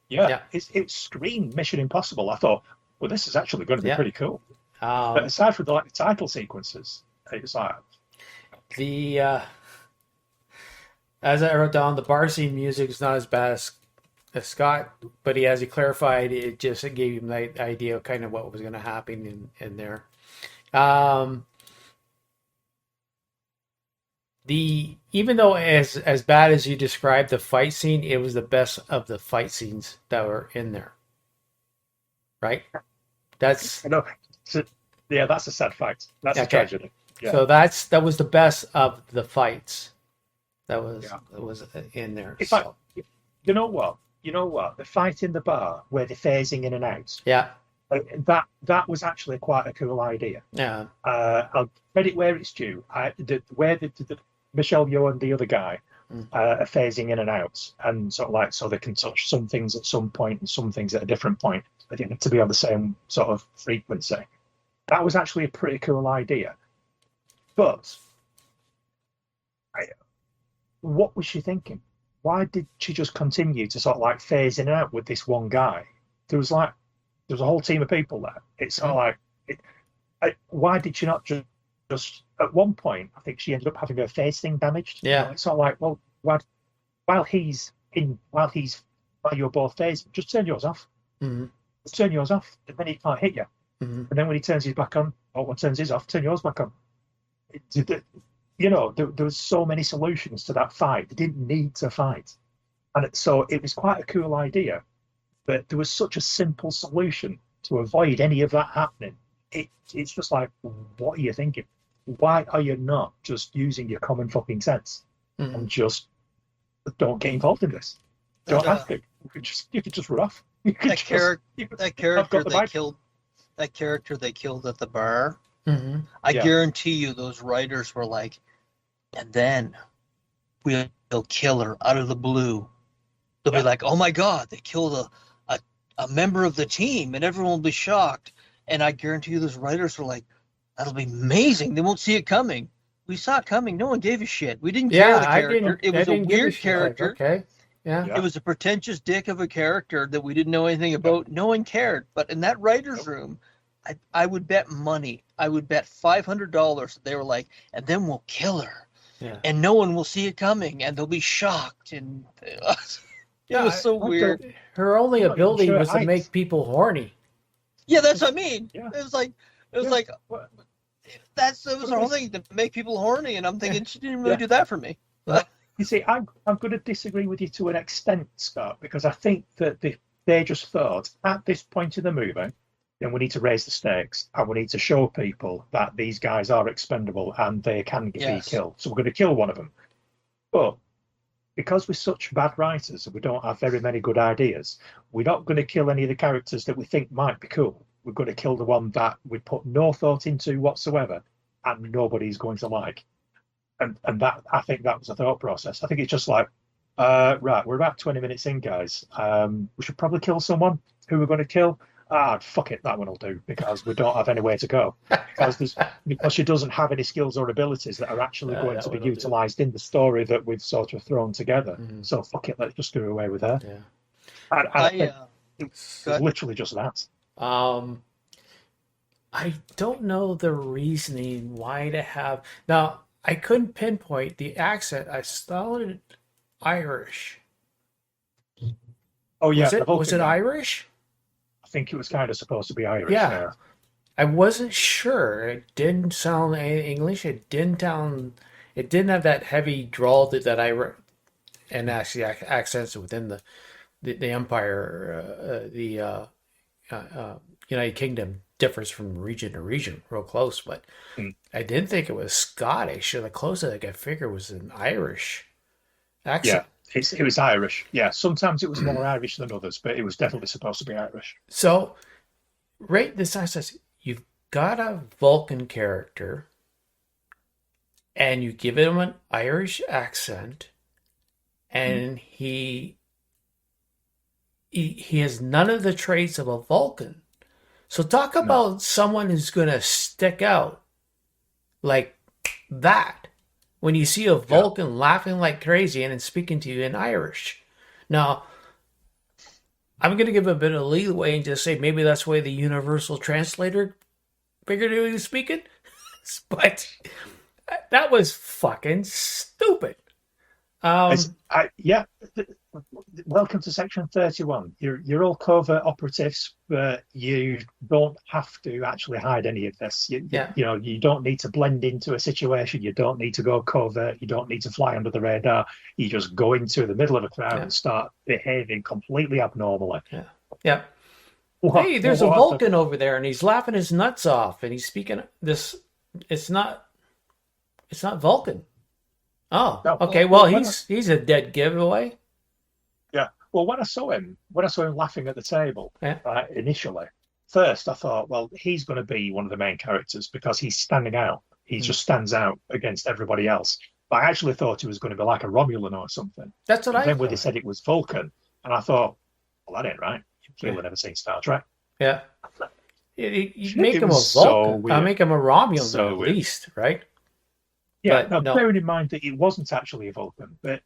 Yeah, Yeah. it screamed Mission Impossible. I thought, well, this is actually going to be Yeah. pretty cool. But Um, aside from the title sequences, it was like, the as I wrote down, the bar scene music is not as bad as Scott, but as he clarified, it gave him the idea of kind of what was going to happen in there. Um, the even though as bad as you described the fight scene, it was the best of the fight scenes that were in there. Right? That's I know, so, yeah, that's a sad fact. That's a okay. tragedy. Yeah, So that was the best of the fights yeah. that was in there. In fact, So you know what? You know what? The fight in the bar where they're phasing in and out. yeah, That was actually quite a cool idea. yeah, I'll credit where it's due. Where the Michelle Yeoh and the other guy mm, are phasing in and out, and sort of like so they can touch some things at some point and some things at a different point. They didn't have to be on the same sort of frequency. That was actually a pretty cool idea. But I, what was she thinking? Why did she just continue to sort of like phase in and out with this one guy? There was like there was a whole team of people there. It's sort of mm, like why did she not just at one point? I think she ended up having her face thing damaged. You know, yeah, it's sort of like, well, while he's while you're both phasing, just turn yours off. mm, Just turn yours off, and then he can't hit you. mm, And then when he turns his back on, or when turns his off, turn yours back on. You know, there was so many solutions to that fight. They didn't need to fight, and so it was quite a cool idea. But there was such a simple solution to avoid any of that happening. It's just like, what are you thinking? Why are you not just using your common fucking sense mm. and just don't get involved in this? That Don't have to. You could just rough. You could that just. character You could, that I've character got the they bike. killed that character they killed at the bar. Mm-hmm. I Yeah, guarantee you those writers were like, and then we'll kill her out of the blue. They'll be yeah, like, oh my God, they killed a member of the team, and everyone will be shocked. And I guarantee you those writers were like, that'll be amazing. They won't see it coming. We saw it coming. No one gave a shit. We didn't care Yeah, the character. It I was a didn't give a weird shit. Like, character. okay, yeah, It yeah, was a pretentious dick of a character that we didn't know anything yeah. about. No one cared. But in that writer's Nope. room, I would bet money. I would bet $500 that they were like, and then we'll kill her, yeah, and no one will see it coming, and they'll be shocked. And it yeah. was so I don't. weird. Her only I'm not even ability sure was to heights. make people horny. Yeah, that's what I mean. Yeah, It was yeah. like What, it was what the am whole I? thing to make people horny, and I'm thinking she didn't really Yeah. do that for me. You see, I'm going to disagree with you to an extent, Scott, because I think that they just thought at this point in the movie, then we need to raise the stakes and we need to show people that these guys are expendable and they can be Yes. killed. So we're going to kill one of them. But because we're such bad writers and we don't have very many good ideas, we're not going to kill any of the characters that we think might be cool. We're going to kill the one that we put no thought into whatsoever and nobody's going to like. And that I think that was the thought process. I think it's just like, right, we're about 20 minutes in, guys. We should probably kill someone. Who we're going to kill? Ah, fuck it, that one will do because we don't have anywhere to go. Because she doesn't have any skills or abilities that are actually going That to be one will do. utilized in the story that we've sort of thrown together. Mm-hmm. So fuck it, let's just do away with her. Yeah. And I I think it was got literally just that. Um, I don't know the reasoning why to have now. I couldn't pinpoint the accent. I thought Irish. Oh yeah, the Was Vulcan it guy. Irish? I think it was kind of supposed to be Irish. Yeah. Yeah, I wasn't sure. It didn't sound English. It didn't have that heavy drawl that and actually accents within the empire. United Kingdom differs from region to region, real close. But mm, I didn't think it was Scottish. So the closest I could figure was an Irish yeah. accent. It was Irish. Yeah, sometimes it was more Irish than others, but it was definitely supposed to be Irish. So right this says you've got a Vulcan character and you give him an Irish accent Mm, and he has none of the traits of a Vulcan. So talk no, about someone who's going to stick out like that when you see a yeah, Vulcan laughing like crazy and then speaking to you in Irish. Now, I'm going to give a bit of leeway and just say maybe that's the way the universal translator figuratively speaking. But that was fucking stupid. Yeah. Welcome to Section 31. You're all covert operatives, but you don't have to actually hide any of this. You know, you don't need to blend into a situation. You don't need to go covert. You don't need to fly under the radar. You just go into the middle of a crowd and start behaving completely abnormally. Yeah. Hey, there's a Vulcan over there, and he's laughing his nuts off, and he's speaking this. It's not Vulcan. Oh, no, okay. Well, he's a dead giveaway. Yeah. Well, when I saw him laughing at the table, initially, first I thought, well, he's going to be one of the main characters because he's standing out. He just stands out against everybody else. But I actually thought he was going to be like a Romulan or something. That's what I thought. Then when they said it was Vulcan, and I thought, well, that ain't right. You've clearly never seen Star Trek. Yeah. You make him a Vulcan. I make him a Romulan at least, right? Yeah, now, bearing in mind that it wasn't actually a Vulcan, but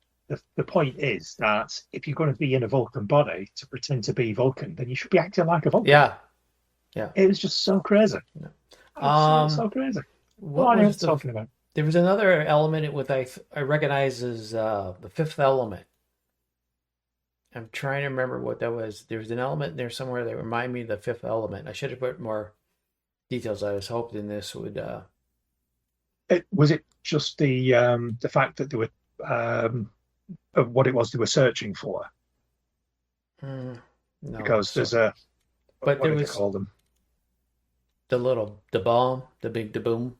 the point is that if you're going to be in a Vulcan body to pretend to be Vulcan, then you should be acting like a Vulcan. Yeah. It was just so crazy. So crazy. What are you talking about? There was another element with I recognize as the Fifth Element. I'm trying to remember what that was. There was an element there somewhere that reminded me of the Fifth Element. I should have put more details. I was hoping this would. Was it just the fact that they were of what it was they were searching for? No, because there's a. But what there do was they call them? The bomb, the big boom.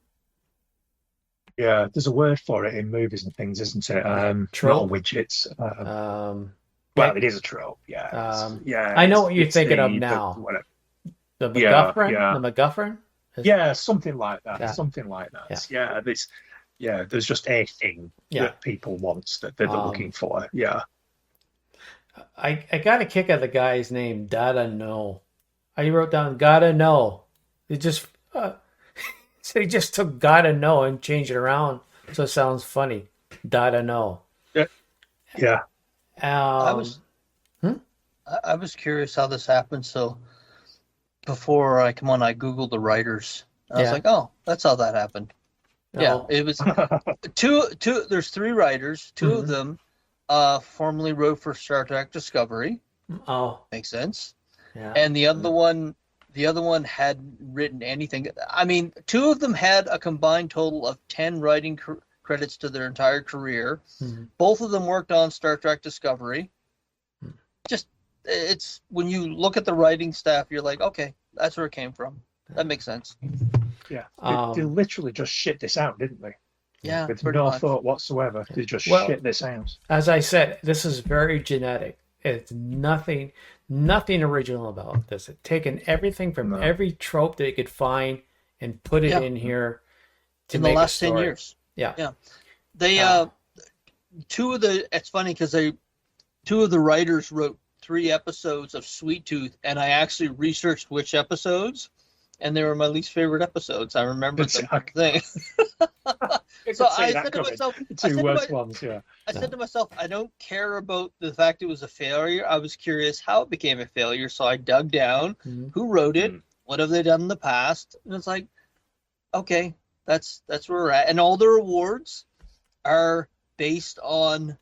Yeah, there's a word for it in movies and things, isn't it? Trope. Not widgets. Well, it is a trope. Yeah. I know what you're thinking of now. The MacGuffin. The MacGuffin. Yeah, something like that. Something like that. Yeah. There's just a thing that people want that they're looking for. Yeah. I got a kick out of the guy's name, Dada No. I wrote down Gotta Know. It just so he just took Gotta Know and changed it around so it sounds funny. Dada No. Yeah. I was curious how this happened. So before I come on, I Googled the writers. I was like, oh, that's how that happened. No. Yeah, it was two. There's three writers. Two of them formerly wrote for Star Trek Discovery. Oh, makes sense. Yeah. And the other one hadn't written anything. I mean, two of them had a combined total of 10 writing credits to their entire career. Both of them worked on Star Trek Discovery. Just it's when you look at the writing staff, you're like, okay, that's where it came from. That makes sense. Yeah, they literally just shit this out, didn't they? Yeah, with no thought whatsoever. They just shit this out. As I said, this is very genetic. It's nothing original about this. It's taken everything from every trope that you could find and put it in here to in make the last a story. 10 years. Yeah. They it's funny because two of the writers wrote 3 episodes of Sweet Tooth, and I actually researched which episodes, and they were my least favorite episodes. I remember the thing. So I said to myself, I said to myself, I don't care about the fact it was a failure. I was curious how it became a failure, so I dug down. Who wrote it? What have they done in the past? And it's like, okay, that's where we're at. And all their awards are based on.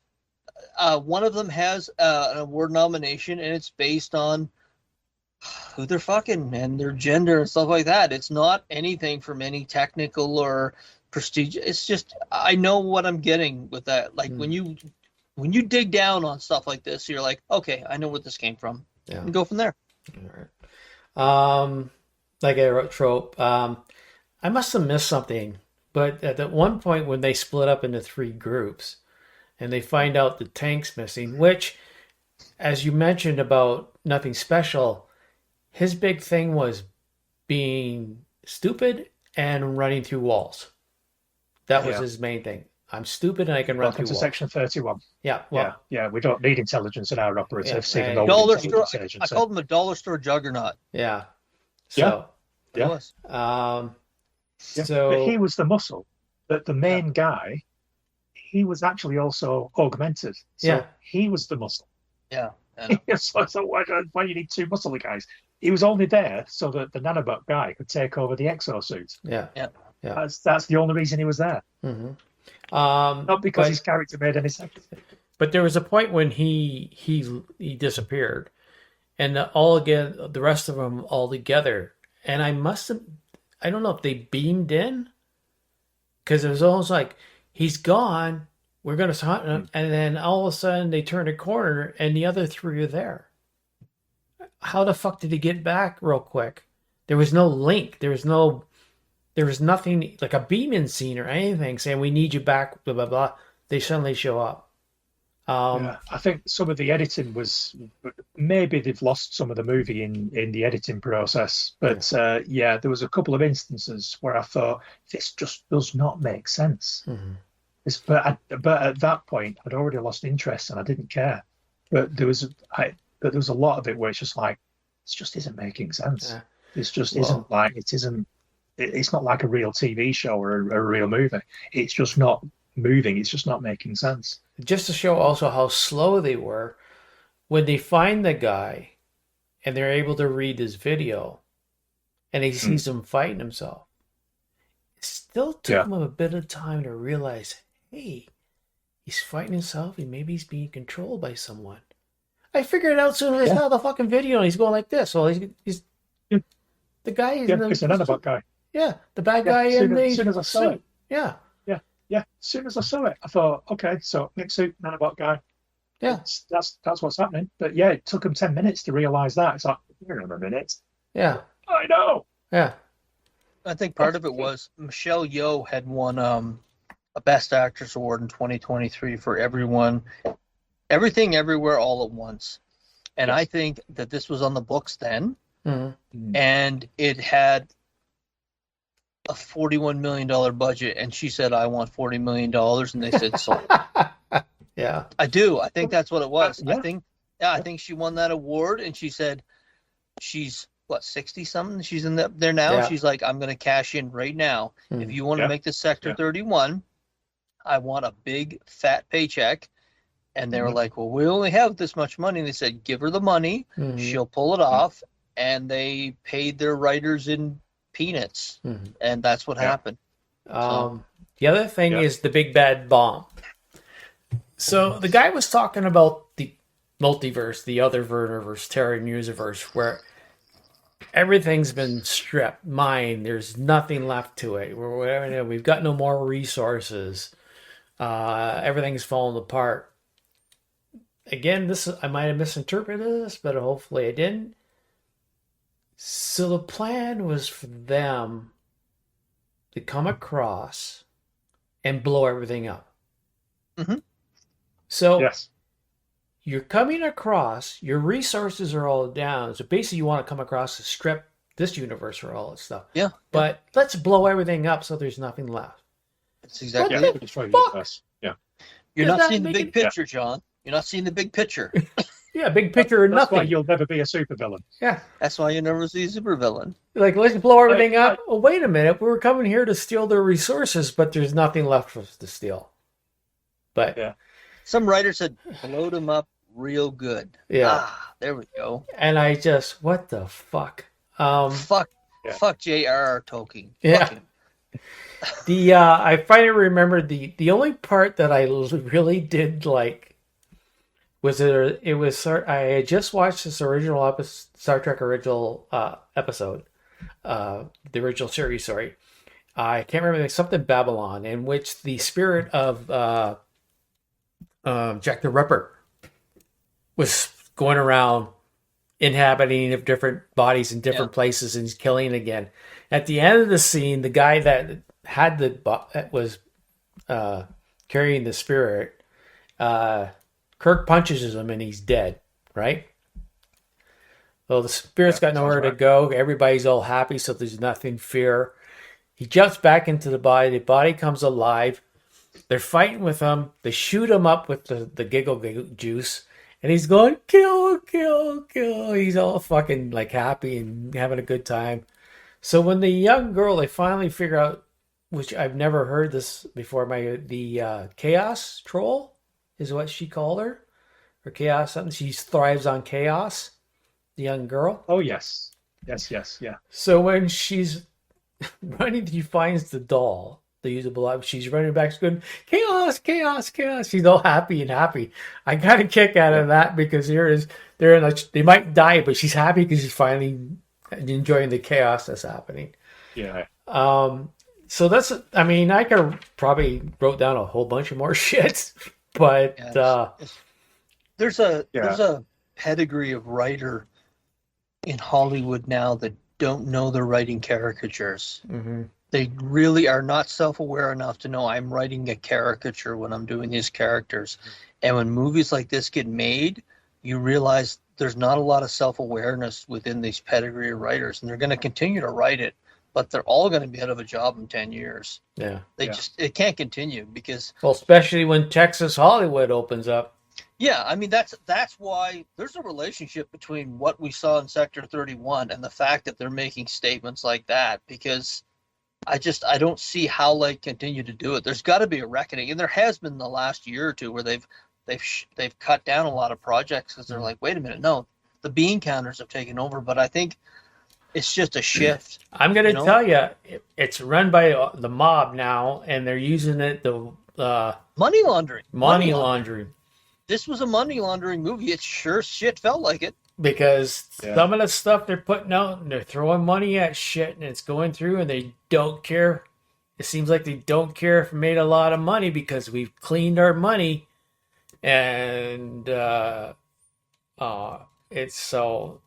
One of them has an award nomination, and it's based on who they're fucking and their gender and stuff like that. It's not anything from any technical or prestige. It's just I know what I'm getting with that. Like when you dig down on stuff like this, you're like, okay, I know where this came from. Yeah, and go from there. All right. Like I wrote trope. I must have missed something, but at that one point when they split up into 3 groups. And they find out the tank's missing, which, as you mentioned about Nothing Special, his big thing was being stupid and running through walls. That was his main thing. I'm stupid and I can run through walls. Section 31. Yeah. Yeah. We don't need intelligence in our operatives. I called him a dollar store juggernaut. Yeah. So, but he was the muscle. But the main guy, he was actually also augmented. So he was the muscle. Yeah. So why you need two muscly guys? He was only there so that the nanobot guy could take over the exosuit. Yeah. Yeah. Yeah. That's the only reason he was there. Mm-hmm. Not because his character made any sense. But there was a point when he disappeared, and the rest of them all together. And I don't know if they beamed in, because it was almost like he's gone. We're gonna hunt him, and then all of a sudden they turn a corner, and the other three are there. How the fuck did he get back real quick? There was no link. There was nothing like a beam-in scene or anything saying we need you back. Blah blah blah. They suddenly show up. Yeah, I think some of the editing was maybe they've lost some of the movie in the editing process. But yeah, there was a couple of instances where I thought this just does not make sense. Mm-hmm. But at that point, I'd already lost interest and I didn't care. But there was a lot of it where it's just like it just isn't making sense. Yeah. It's just isn't like it isn't. It's not like a real TV show or a real movie. It's just not moving. It's just not making sense. Just to show also how slow they were, when they find the guy and they're able to read his video and he sees him fighting himself, it still took him a bit of time to realize, hey, he's fighting himself and maybe he's being controlled by someone. I figured it out soon as I saw the fucking video and he's going like this. So he's the guy is it's an Annabelle guy. Yeah, the bad guy in the as soon as I saw it. Yeah. Yeah, as soon as I saw it, I thought, okay, so mixed suit, nanobot guy. Yeah. That's what's happening. But yeah, it took him 10 minutes to realize that. It's like, hang on a minute. Yeah. I know. Yeah. I think part of it was Michelle Yeoh had won a Best Actress Award in 2023 for Everything Everywhere All at Once. And I think that this was on the books then. Mm-hmm. And it had a $41 million budget, and she said, I want $40 million, and they said, sold. Yeah. I do. I think that's what it was. Yeah. I think she won that award, and she said she's, 60-something? She's in there now? Yeah. She's like, I'm going to cash in right now. Mm-hmm. If you want to make this Sector 31, I want a big, fat paycheck. And they were like, well, we only have this much money. And they said, give her the money. Mm-hmm. She'll pull it off. And they paid their writers in peanuts, and that's what happened. The other thing is the big bad bomb. So the guy was talking about the multiverse, the other verse, Terra Musiverse, where everything's been stripped, mined. There's nothing left to it. We've got no more resources. Everything's falling apart. Again, I might have misinterpreted this, but hopefully I didn't. So the plan was for them to come across and blow everything up. Mm-hmm. So you're coming across, your resources are all down. So basically you want to come across to strip this universe for all its stuff. Yeah. But let's blow everything up so there's nothing left. That's exactly it. Yeah. You're not seeing the big picture, John. You're not seeing the big picture. Yeah, big picture or That's nothing. why you'll never be a supervillain. Yeah. That's why you never see a supervillain. Like, let's blow everything up. Oh, wait a minute. We were coming here to steal their resources, but there's nothing left for us to steal. But some writer said, blow them up real good. Yeah. There we go. And I just, what the fuck? Fuck J.R.R. Tolkien. Yeah. I finally remembered the only part that I really did like was I had just watched this original Star Trek original episode, the original series, sorry. I can't remember, something Babylon, in which the spirit of Jack the Ripper was going around inhabiting of different bodies in different places and killing again. At the end of the scene, the guy that had was carrying the spirit, Kirk punches him and he's dead, right? Well, the spirit's got nowhere to go. Everybody's all happy, so there's nothing fear. He jumps back into the body comes alive. They're fighting with him. They shoot him up with the giggle juice. And he's going, kill, kill, kill. He's all fucking like happy and having a good time. So when the young girl, they finally figure out, which I've never heard this before, the Chaos Troll is what she called her. or chaos something. She thrives on chaos. The young girl. Oh yes, yes, yeah. So when she's running, she finds the doll, the usable object. She's running back, she's going, chaos, chaos, chaos. She's all happy and happy. I got a kick out of that because here is they're in they might die, but she's happy because she's finally enjoying the chaos that's happening. Yeah. So that's, I mean, I could have probably wrote down a whole bunch of more shit, but there's a pedigree of writer in Hollywood now that don't know they're writing caricatures. Mm-hmm. They really are not self-aware enough to know I'm writing a caricature when I'm doing these characters. And when movies like this get made, you realize there's not a lot of self-awareness within these pedigree of writers, and they're going to continue to write it, but they're all going to be out of a job in 10 years. Yeah. It can't continue because... Well, especially when Texas Hollywood opens up. Yeah, I mean, that's why there's a relationship between what we saw in Sector 31 and the fact that they're making statements like that, because I don't see how they continue to do it. There's got to be a reckoning, and there has been the last year or two where they've cut down a lot of projects because they're like, wait a minute, no, the bean counters have taken over. But I think it's just a shift. I'm going to tell you, it's run by the mob now, and they're using it money laundering. Money laundering. This was a money laundering movie. It sure shit felt like it. Because some of the stuff they're putting out, and they're throwing money at shit, and it's going through, and they don't care. It seems like they don't care if we made a lot of money because we've cleaned our money. And it's so,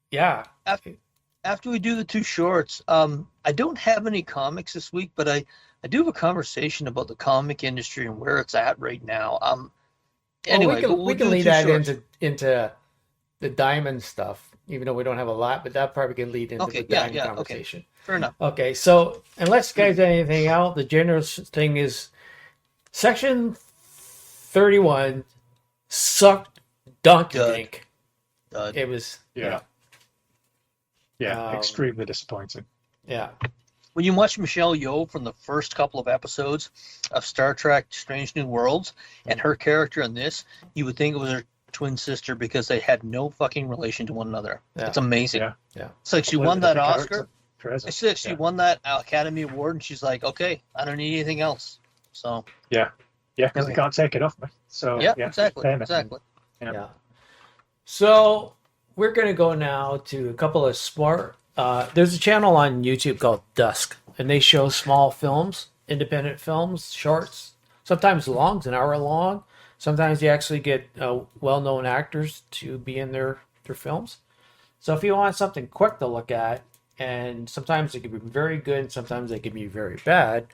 yeah. After we do the two shorts, I don't have any comics this week, but I do have a conversation about the comic industry and where it's at right now. Anyway, we can lead that into the diamond stuff, even though we don't have a lot, but that probably can lead into the diamond conversation. Okay. Fair enough. Okay, so unless you guys have anything out, the general thing is Section 31 sucked donkey dink. It was extremely disappointing. Yeah. When you watch Michelle Yeoh from the first couple of episodes of Star Trek Strange New Worlds and her character in this, you would think it was her twin sister because they had no fucking relation to one another. Yeah. It's amazing. Yeah. It's like she won that Oscar. It's like she won that Academy Award, and she's like, okay, I don't need anything else. So because they can't take it off me. So exactly. Yeah. So we're gonna go now to a couple of smart. There's a channel on YouTube called Dusk, and they show small films, independent films, shorts, sometimes longs, an hour long. Sometimes you actually get well-known actors to be in their films. So if you want something quick to look at, and sometimes it can be very good, and sometimes it can be very bad,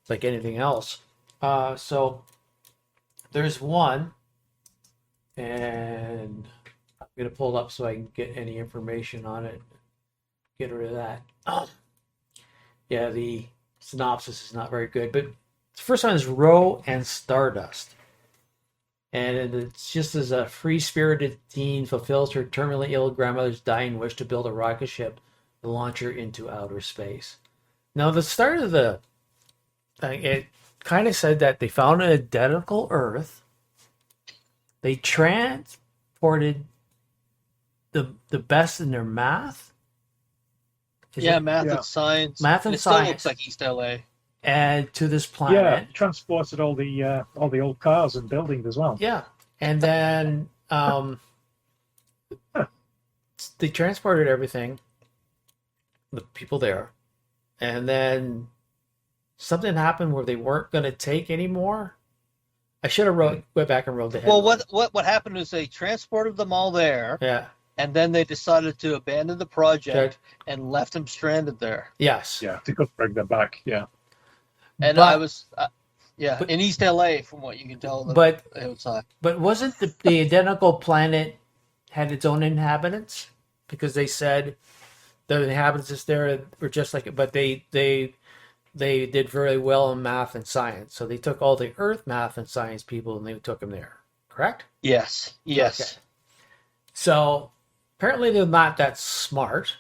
like anything else. So there's one, and I'm going to pull it up so I can get any information on it. Get rid of that. Yeah, the synopsis is not very good, but the first one is Roe and Stardust. And it's just as a free-spirited teen fulfills her terminally ill grandmother's dying wish to build a rocket ship to launch her into outer space. Now, the start of the thing, it kind of said that they found an identical Earth. They transported the best in their math. Math and science. Math and it science. Still looks like East LA. And to this planet. Yeah, transported all the old cars and buildings as well. Yeah, and then they transported everything, the people there, and then something happened where they weren't going to take anymore. I should have went back and wrote the headline. Well, what happened is they transported them all there. Yeah. And then they decided to abandon the project and left them stranded there. Yes. Yeah, they could bring them back. Yeah. And I was, in East LA, from what you can tell. Outside. But wasn't the identical planet had its own inhabitants? Because they said the inhabitants there were just like it, but they did very well in math and science. So they took all the Earth math and science people and they took them there. Correct? Yes. Okay. So apparently they're not that smart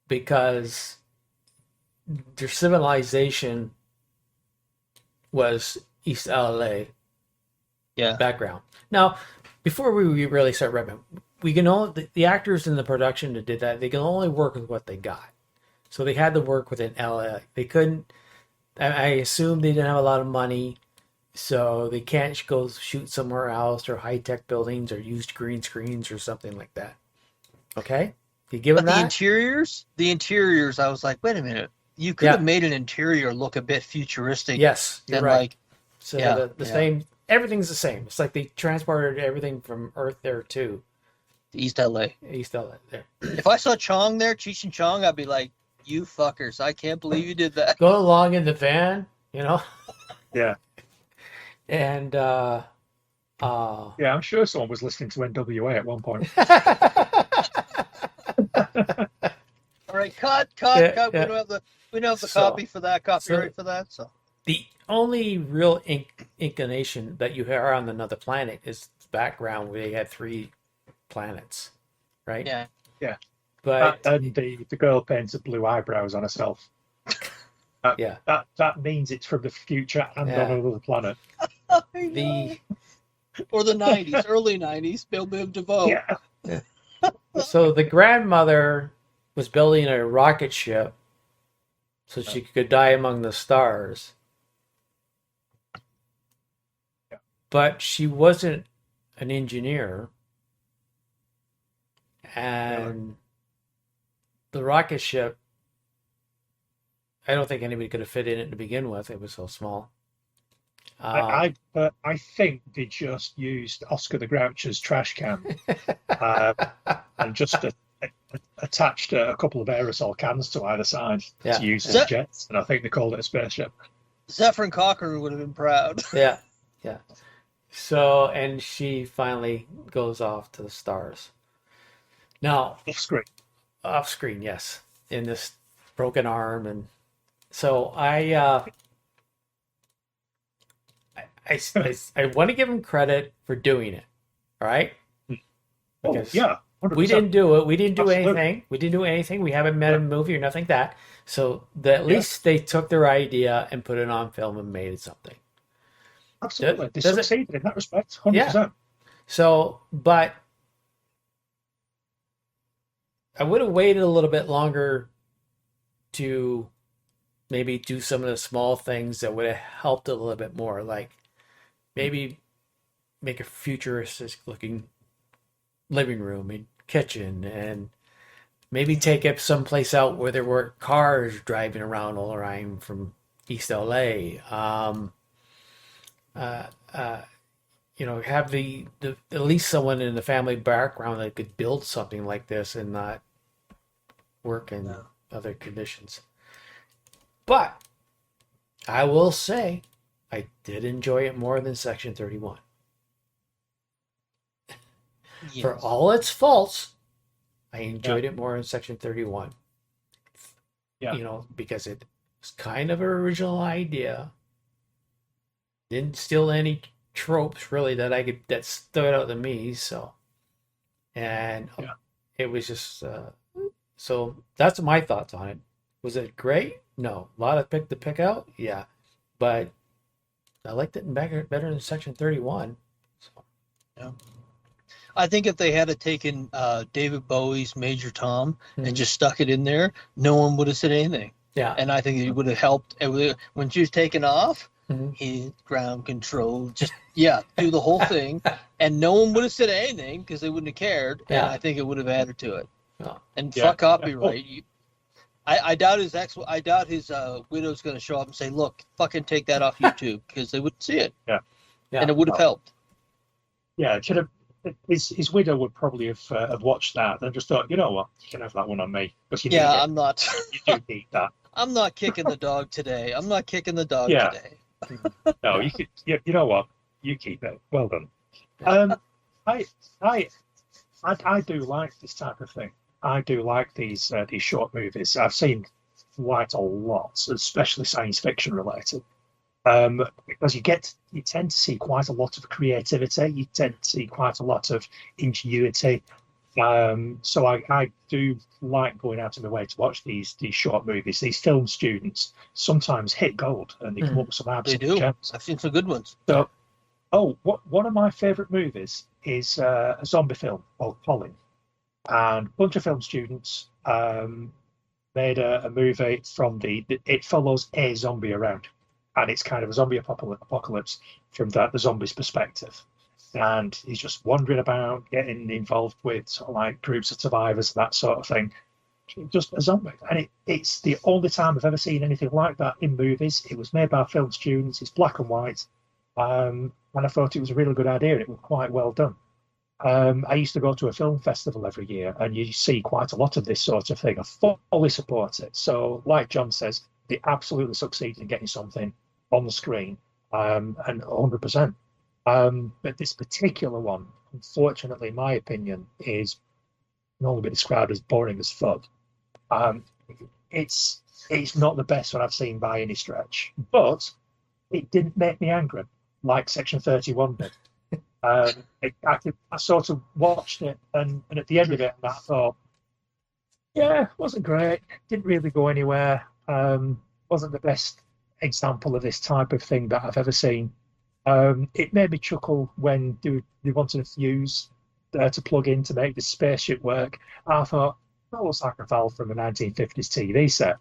because their civilization was East LA background. Now, before we really start repping, we can only the actors in the production that did that. They can only work with what they got, so they had to work within LA. They couldn't. I assume they didn't have a lot of money, so they can't go shoot somewhere else or high tech buildings or use green screens or something like that. Okay, you give them But that. the interiors, I was like, wait a minute, you could have made an interior look a bit futuristic. Yes, you're right. Like, So yeah, the same, everything's the same. It's like they transported everything from Earth there to East LA. East LA there. If I saw Chong there, Cheech and Chong, I'd be like, you fuckers, I can't believe you did that. Go along in the van, Yeah. And Yeah, I'm sure someone was listening to NWA at one point. All right, cut. Yeah. We don't have the copy for that, copyright for that. So the only real inclination that you are on another planet is the background where they had 3 planets, right? yeah. But and the girl painted blue eyebrows on herself. That means it's from the future and on another planet. the Or the 90s, early 90s, Bill DeVoe. Yeah. so the grandmother was building a rocket ship so she could die among the stars. Yeah. But she wasn't an engineer. And the rocket ship, I don't think anybody could have fit in it to begin with. It was so small. I think they just used Oscar the Grouch's trash can and just attached a couple of aerosol cans to either side to use as jets, and I think they called it a spaceship. Zephyr Cochran would have been proud. Yeah. So, and she finally goes off to the stars. Now, off screen, yes, in this broken arm, and so I want to give him credit for doing it. All right. Because, yeah. 100%. We didn't do it. We didn't do Absolutely. anything. We didn't do anything. We haven't met a movie or nothing like that. So at least they took their idea and put it on film and made it something. Absolutely. They succeeded in that respect. 100%. Yeah. So, but I would have waited a little bit longer to maybe do some of the small things that would have helped a little bit more. Like maybe make a futuristic looking living room and kitchen, and maybe take it someplace out where there were cars driving around all around from East LA. Have the at least someone in the family background that could build something like this and not work in other conditions. But I will say I did enjoy it more than Section 31. Yes. For all its faults, I enjoyed it more in Section 31. Yeah. Because it was kind of an original idea. Didn't steal any tropes really that stood out to me. So, and it was just so that's my thoughts on it. Was it great? No, a lot of to pick out. Yeah, but I liked it better than Section 31. So. Yeah. I think if they had taken David Bowie's Major Tom and just stuck it in there, no one would have said anything. Yeah. And I think it would have helped. When she was taken off, his ground control, just, do the whole thing. And no one would have said anything because they wouldn't have cared. And I think it would have added to it. Yeah. And fuck copyright. I doubt his widow's going to show up and say, look, fucking take that off YouTube, because they wouldn't see it. Yeah. And it would have helped. Yeah, it should have. His widow would probably have watched that and just thought, you know what, you can have that one on me. I'm not. You do need that. I'm not kicking the dog today. Today. No, you could. You know what? You keep it. Well done. I do like this type of thing. I do like these short movies. I've seen quite a lot, especially science fiction related. Because you tend to see quite a lot of creativity. You tend to see quite a lot of ingenuity. So I do like going out of my way to watch these short movies. These film students sometimes hit gold, and they come up with some absolute gems. I've seen some good ones. So, one of my favourite movies is a zombie film called Colin, and a bunch of film students made a movie from it follows a zombie around, and it's kind of a zombie apocalypse from the zombie's perspective. And he's just wandering about, getting involved with sort of like groups of survivors, that sort of thing. Just a zombie. And it's the only time I've ever seen anything like that in movies. It was made by film students, it's black and white. And I thought it was a really good idea. It was quite well done. I used to go to a film festival every year, and you see quite a lot of this sort of thing. I fully support it. So, like John says, they absolutely succeeded in getting something on the screen, and 100%. But this particular one, unfortunately, in my opinion, can only be described as boring as fuck. It's not the best one I've seen by any stretch, but it didn't make me angry like Section 31 did. I sort of watched it, and at the end of it, I thought, yeah, it wasn't great. Didn't really go anywhere. Wasn't the best example of this type of thing that I've ever seen. It made me chuckle when they wanted a fuse to plug in to make the spaceship work. I thought, that looks like a valve from a 1950s TV set.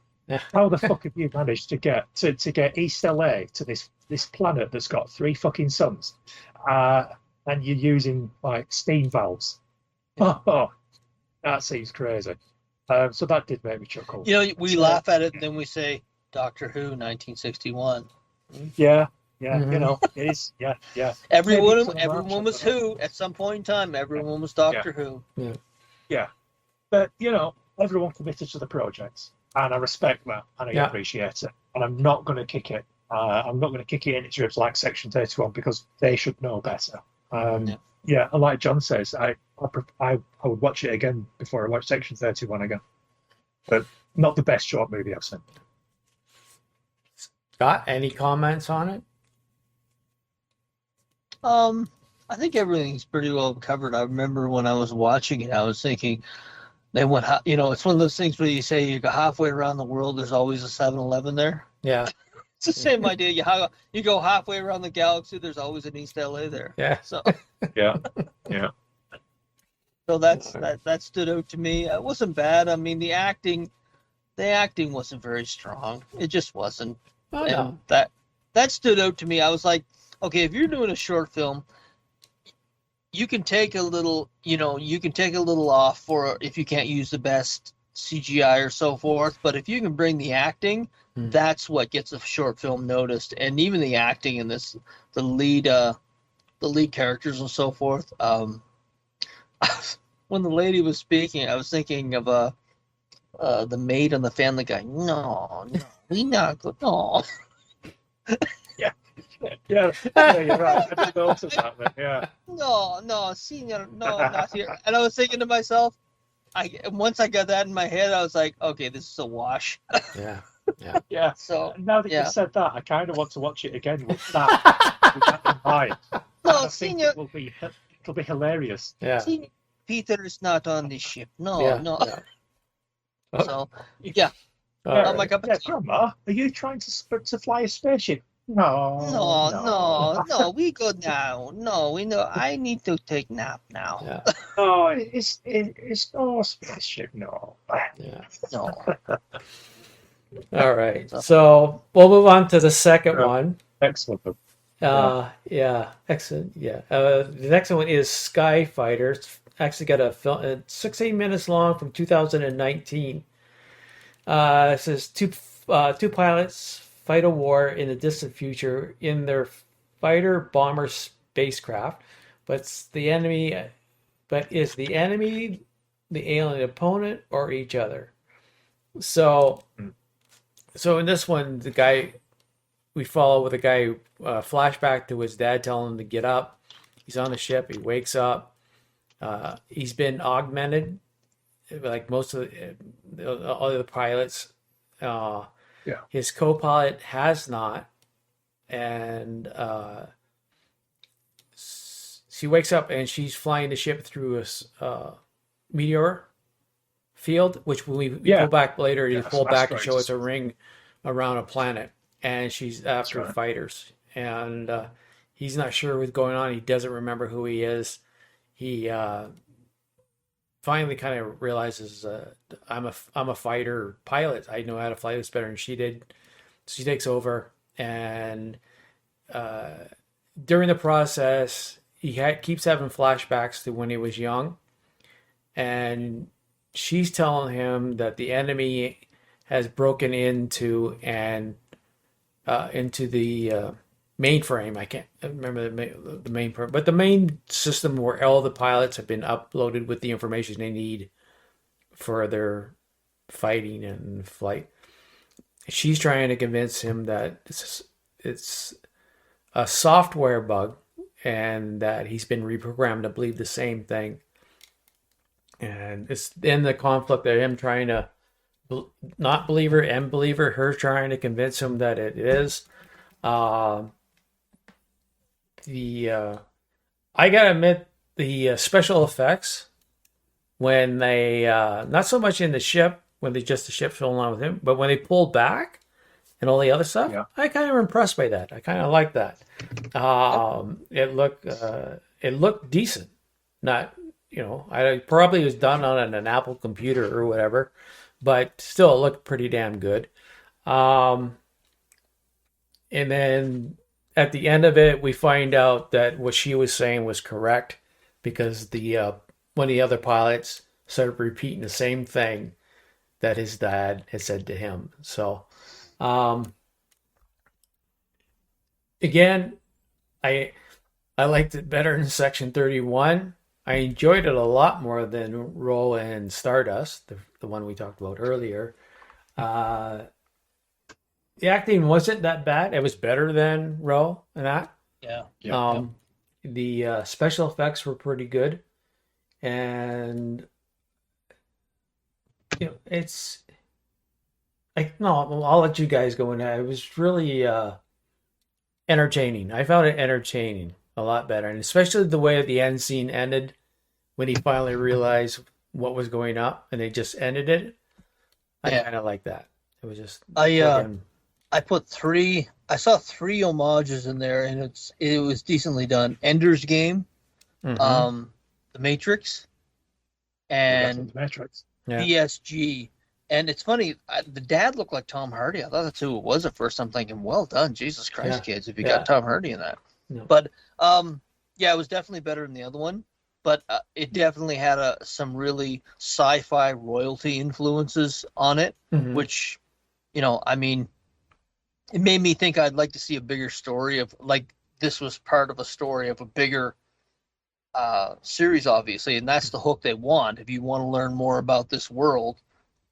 How the fuck have you managed to get East LA to this planet that's got 3 fucking suns, and you're using like steam valves? Oh, that seems crazy. So that did make me chuckle. We laugh at it, and then we say Doctor Who, 1961. Yeah, Mhm. it is. Yeah. Everyone was Who at some point in time. Everyone was Doctor Who. Yeah. But everyone committed to the project, and I respect that, and I appreciate it. And I'm not going to kick it. I'm not going to kick it in its ribs like Section 31 because they should know better. And like John says, I would watch it again before I watch Section 31 again. But not the best short movie I've seen. Scott, any comments on it? I think everything's pretty well covered. I remember when I was watching it, I was thinking they went, it's one of those things where you say you go halfway around the world, there's always a 7-Eleven there. Yeah. It's the same idea. You go halfway around the galaxy, there's always an East LA there. Yeah. So Yeah. So that stood out to me. It wasn't bad. I mean, the acting wasn't very strong. It just wasn't. Oh, And no. that stood out to me. I was like, okay, if you're doing a short film, you can take a little off for if you can't use the best CGI or so forth. But if you can bring the acting, that's what gets a short film noticed. And even the acting in this, the lead characters and so forth. When the lady was speaking, I was thinking of the maid on the Family Guy. No, we not good. No. Yeah, you're right. I didn't notice that, man. Yeah. No, senior, no, not here. And I was thinking to myself, once I got that in my head, I was like, okay, this is a wash. Yeah. So Now that you said that, I kind of want to watch it again with that in mind. no, I think senior, it'll be hilarious. Yeah. senior Peter is not on this ship. No, Yeah. no. Yeah. So All oh right. my God, Yeah, Grandma, are you trying to fly a spaceship? No. no, we go now. No, we know. I need to take nap now. Yeah. No, it's no spaceship. No. Yeah. No. All right. So we'll move on to the second Yeah. one. Excellent. Excellent. Yeah. The next one is Sky Fighter. It's actually got a film. It's 16 minutes long from 2019. It says two pilots fight a war in the distant future in their fighter bomber spacecraft, but is the enemy the alien opponent or each other? So in this one, we follow with a guy flashback to his dad telling him to get up. He's on the ship. He wakes up. He's been augmented, like most of the other pilots. His co-pilot has not, and she wakes up and she's flying the ship through a meteor field, which when we pull back later, you pull back and show it's a ring around a planet, and she's after fighters, and he's not sure what's going on. He doesn't remember who he is. he finally kind of realizes I'm a fighter pilot. I know how to fly this better than she did. She takes over, and during the process, keeps having flashbacks to when he was young, and she's telling him that the enemy has broken into the mainframe. I can't remember the main part, but the main system where all the pilots have been uploaded with the information they need for their fighting and flight. She's trying to convince him that it's a software bug and that he's been reprogrammed to believe the same thing. And it's in the conflict of him trying to not believe her and believe her trying to convince him that it is. I gotta admit, the special effects when they not so much in the ship when they just the ship filling on with him, but when they pulled back and all the other stuff, Yeah. I kind of impressed by that. I kind of like that. It looked decent. Not I probably was done on an Apple computer or whatever, but still it looked pretty damn good. And then at the end of it, we find out that what she was saying was correct because one of the other pilots started repeating the same thing that his dad had said to him. So, again, I liked it better in Section 31. I enjoyed it a lot more than Roll and Stardust, the one we talked about earlier. The acting wasn't that bad. It was better than Roll and that. Yeah. The special effects were pretty good, and it's like no. I'll let you guys go in that. It was really entertaining. I found it entertaining a lot better, and especially the way the end scene ended when he finally realized what was going up, and they just ended it. I kind of like that. It was just I saw 3 homages in there, and it was decently done. Ender's Game, The Matrix, and The Matrix. Yeah. PSG. And it's funny, the dad looked like Tom Hardy. I thought that's who it was at first. I'm thinking, well done, Jesus Christ, kids, if you got Tom Hardy in that. No. But it was definitely better than the other one. But it definitely had some really sci-fi royalty influences on it, which, it made me think I'd like to see a bigger story of, like, this was part of a story of a bigger series, obviously, and that's the hook they want. If you want to learn more about this world,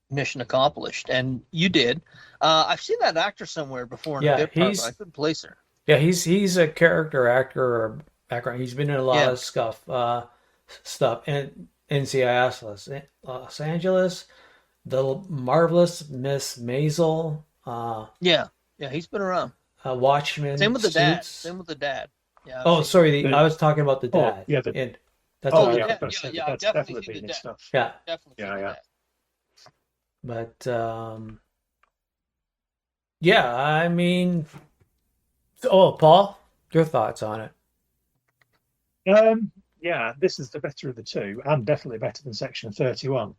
mission accomplished. And you did. I've seen that actor somewhere before in a bit part, but I couldn't place her. Yeah, he's a character actor or background. He's been in a lot of stuff in NCIS, Los Angeles, The Marvelous Miss Maisel. He's been around. Watchmen. Same with the dad. Yeah. Oh, sorry. I was talking about the dad. That's I've definitely seen been the in dad. stuff. Yeah. Definitely. Yeah. But I mean, Paul, your thoughts on it? This is the better of the two, and definitely better than Section 31.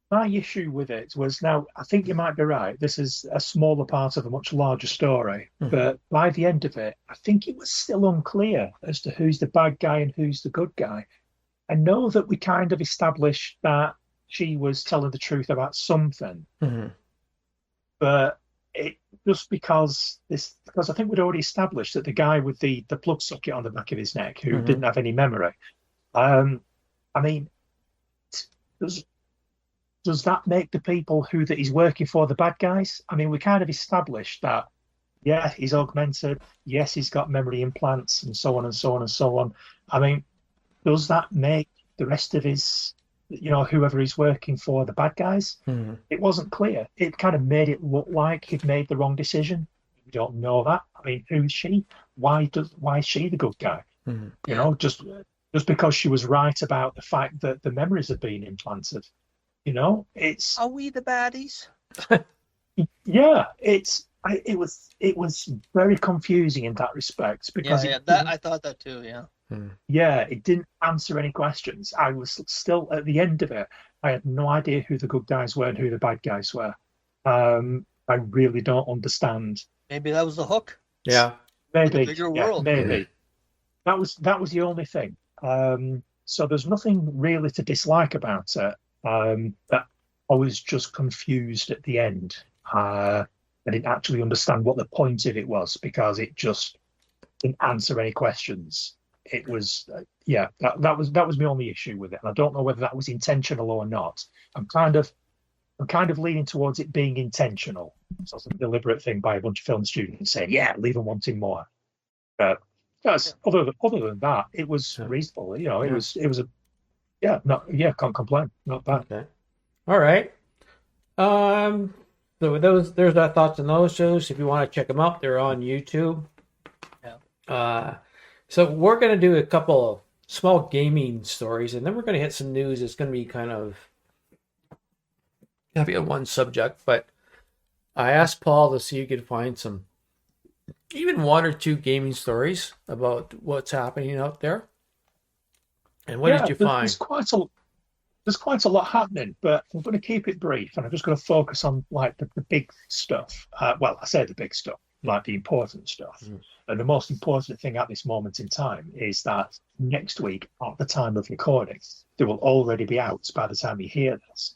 My issue with it was, now I think you might be right. This is a smaller part of a much larger story, but by the end of it, I think it was still unclear as to who's the bad guy and who's the good guy. I know that we kind of established that she was telling the truth about something, but it just because I think we'd already established that the guy with the plug socket on the back of his neck who didn't have any memory. I mean, does that make the people that he's working for the bad guys? I mean, we kind of established that, he's augmented. Yes, he's got memory implants and so on and so on and so on. I mean, does that make the rest of his, whoever he's working for, the bad guys? It wasn't clear. It kind of made it look like he'd made the wrong decision. We don't know that. I mean, who's she? Why is she the good guy? Just because she was right about the fact that the memories had been implanted. Are we the baddies? it was very confusing in that respect because I thought that too. Yeah. it didn't answer any questions. I was still at the end of it. I had no idea who the good guys were and who the bad guys were. I really don't understand. Maybe that was the hook. Yeah. Maybe, The bigger world. maybe. That was the only thing. So there's nothing really to dislike about it. But I was just confused at the end. I didn't actually understand what the point of it was because it just didn't answer any questions. It was, that was my only issue with it. And I don't know whether that was intentional or not. I'm kind of leaning towards it being intentional. So it's a deliberate thing by a bunch of film students saying, "Yeah, leave them wanting more." But other than that, it was reasonable. It was can't complain. Not bad. Okay. All right. So with there's our thoughts on those shows. If you want to check them out, they're on YouTube. Yeah. So we're going to do a couple of small gaming stories, and then we're going to hit some news. It's going to be kind of heavy on one subject, but I asked Paul to see if he could find even one or two gaming stories about what's happening out there. And what did you find? There's quite a lot happening, but I'm going to keep it brief, and I'm just going to focus on like the big stuff. Well, I say the big stuff, like the important stuff. And the most important thing at this moment in time is that next week, at the time of recording, there will already be out by the time you hear this.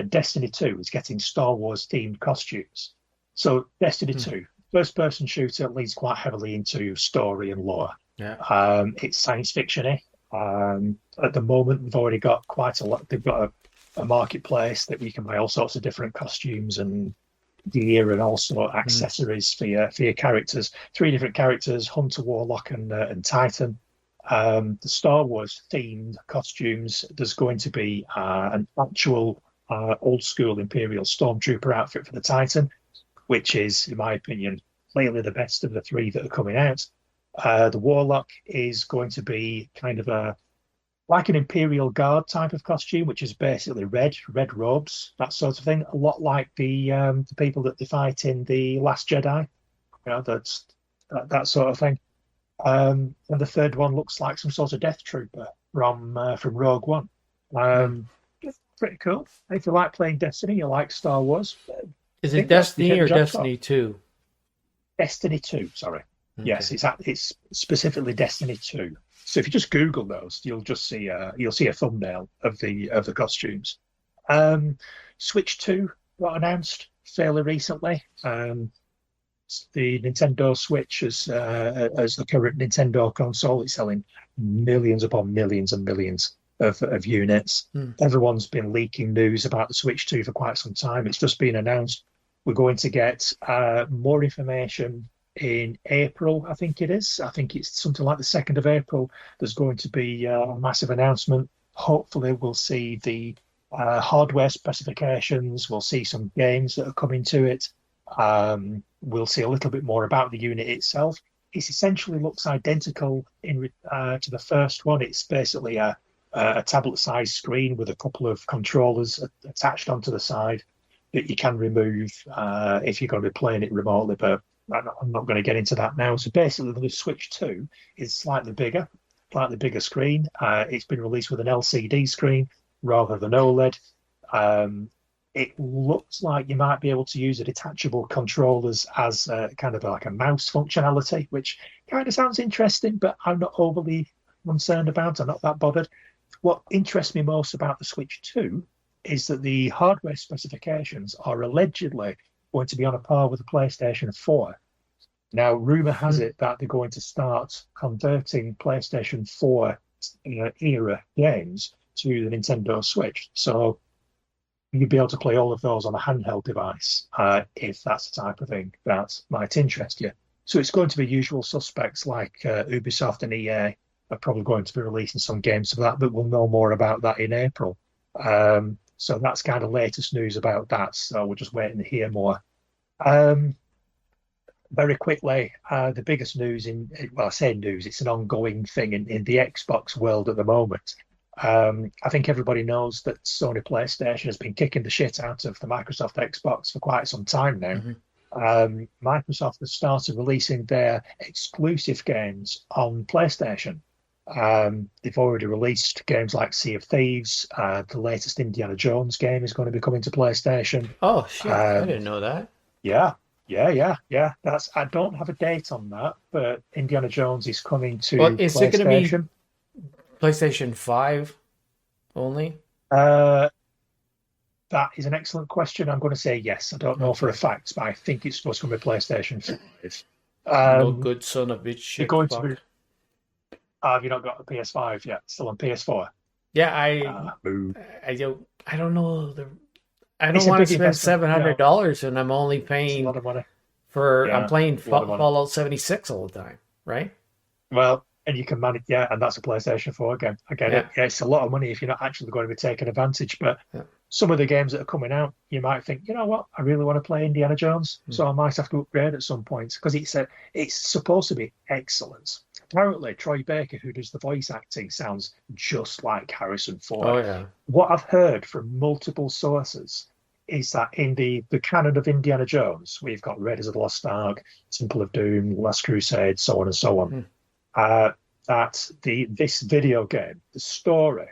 Destiny 2 is getting Star Wars themed costumes. So Destiny 2, first-person shooter, leads quite heavily into story and lore. Yeah. It's science fiction-y. At the moment, they've already got quite a lot. They've got a marketplace that you can buy all sorts of different costumes and gear and also accessories for your characters. 3 different characters: Hunter, Warlock, and Titan. The Star Wars themed costumes. There's going to be an actual old school Imperial Stormtrooper outfit for the Titan, which is, in my opinion, clearly the best of the 3 that are coming out. The Warlock is going to be kind of like an Imperial Guard type of costume, which is basically red robes, that sort of thing. A lot like the people that they fight in The Last Jedi. That's that sort of thing. And the third one looks like some sort of Death Trooper from Rogue One. Pretty cool. If you like playing Destiny, you like Star Wars. Is it Destiny or Destiny 2? Destiny 2, sorry. Okay. Yes, it's specifically Destiny 2. So if you just Google those, you'll just see a thumbnail of the costumes. Switch 2 got announced fairly recently. The Nintendo Switch as the current Nintendo console, it's selling millions upon millions and millions of units. Everyone's been leaking news about the Switch 2 for quite some time. It's just been announced. We're going to get more information in April, I think it is. I think it's something like the 2nd of April. There's going to be a massive announcement. Hopefully we'll see the hardware specifications. We'll see some games that are coming to it. We'll see a little bit more about the unit itself. It essentially looks identical to the first one. It's basically a tablet-sized screen with a couple of controllers attached onto the side that you can remove if you're going to be playing it remotely, but I'm not going to get into that now. So basically, the Switch 2 is slightly bigger screen. It's been released with an LCD screen rather than OLED. It looks like you might be able to use a detachable controllers as kind of like a mouse functionality, which kind of sounds interesting, but I'm not overly concerned about. I'm not that bothered. What interests me most about the Switch 2 is that the hardware specifications are allegedly going to be on a par with the PlayStation 4. Now, rumor has it that they're going to start converting PlayStation 4 era games to the Nintendo Switch. So you'd be able to play all of those on a handheld device if that's the type of thing that might interest you. So it's going to be usual suspects like Ubisoft and EA are probably going to be releasing some games for that, but we'll know more about that in April. So that's kind of latest news about that. So we're just waiting to hear more. Very quickly, the biggest news I say news, it's an ongoing thing in the Xbox world at the moment. I think everybody knows that Sony PlayStation has been kicking the shit out of the Microsoft Xbox for quite some time now. Microsoft has started releasing their exclusive games on PlayStation. They've already released games like Sea of Thieves. The latest Indiana Jones game is going to be coming to PlayStation. Oh shit! I Um, didn't know that. yeah, yeah. That's I don't have a date on that, but Indiana Jones is coming Well, to is it going to be PlayStation. PlayStation 5 only? Uh, that is an excellent question. I'm going to say yes. I don't know for a Okay. fact, but I think it's supposed to be PlayStation 5. No Um, good son of bitch they're shit going to be. fuck. Have you not got a PS5 yet? Still on PS4? Yeah, Boo. I don't know I don't It's a want to big spend investment. $700 and I'm only It's a lot paying of money. for I'm Yeah, playing a lot of money. Fallout 76 all the time, right? Well, and you can manage, yeah, and that's a PlayStation 4 game. I get Yeah. it. Yeah, it's a lot of money if you're not actually going to be taking advantage. But Yeah. some of the games that are coming out, you might think, you know what, I really want to play Indiana Jones, Hmm. so I might have to upgrade at some point because it's supposed to be excellent. Apparently, Troy Baker, who does the voice acting, sounds just like Harrison Oh Ford. yeah. What I've heard from multiple sources is that in the canon of Indiana Jones, we've got Raiders of the Lost Ark, Temple of Doom, Last Crusade, so on and so on. Hmm. Uh, that this video game, the story,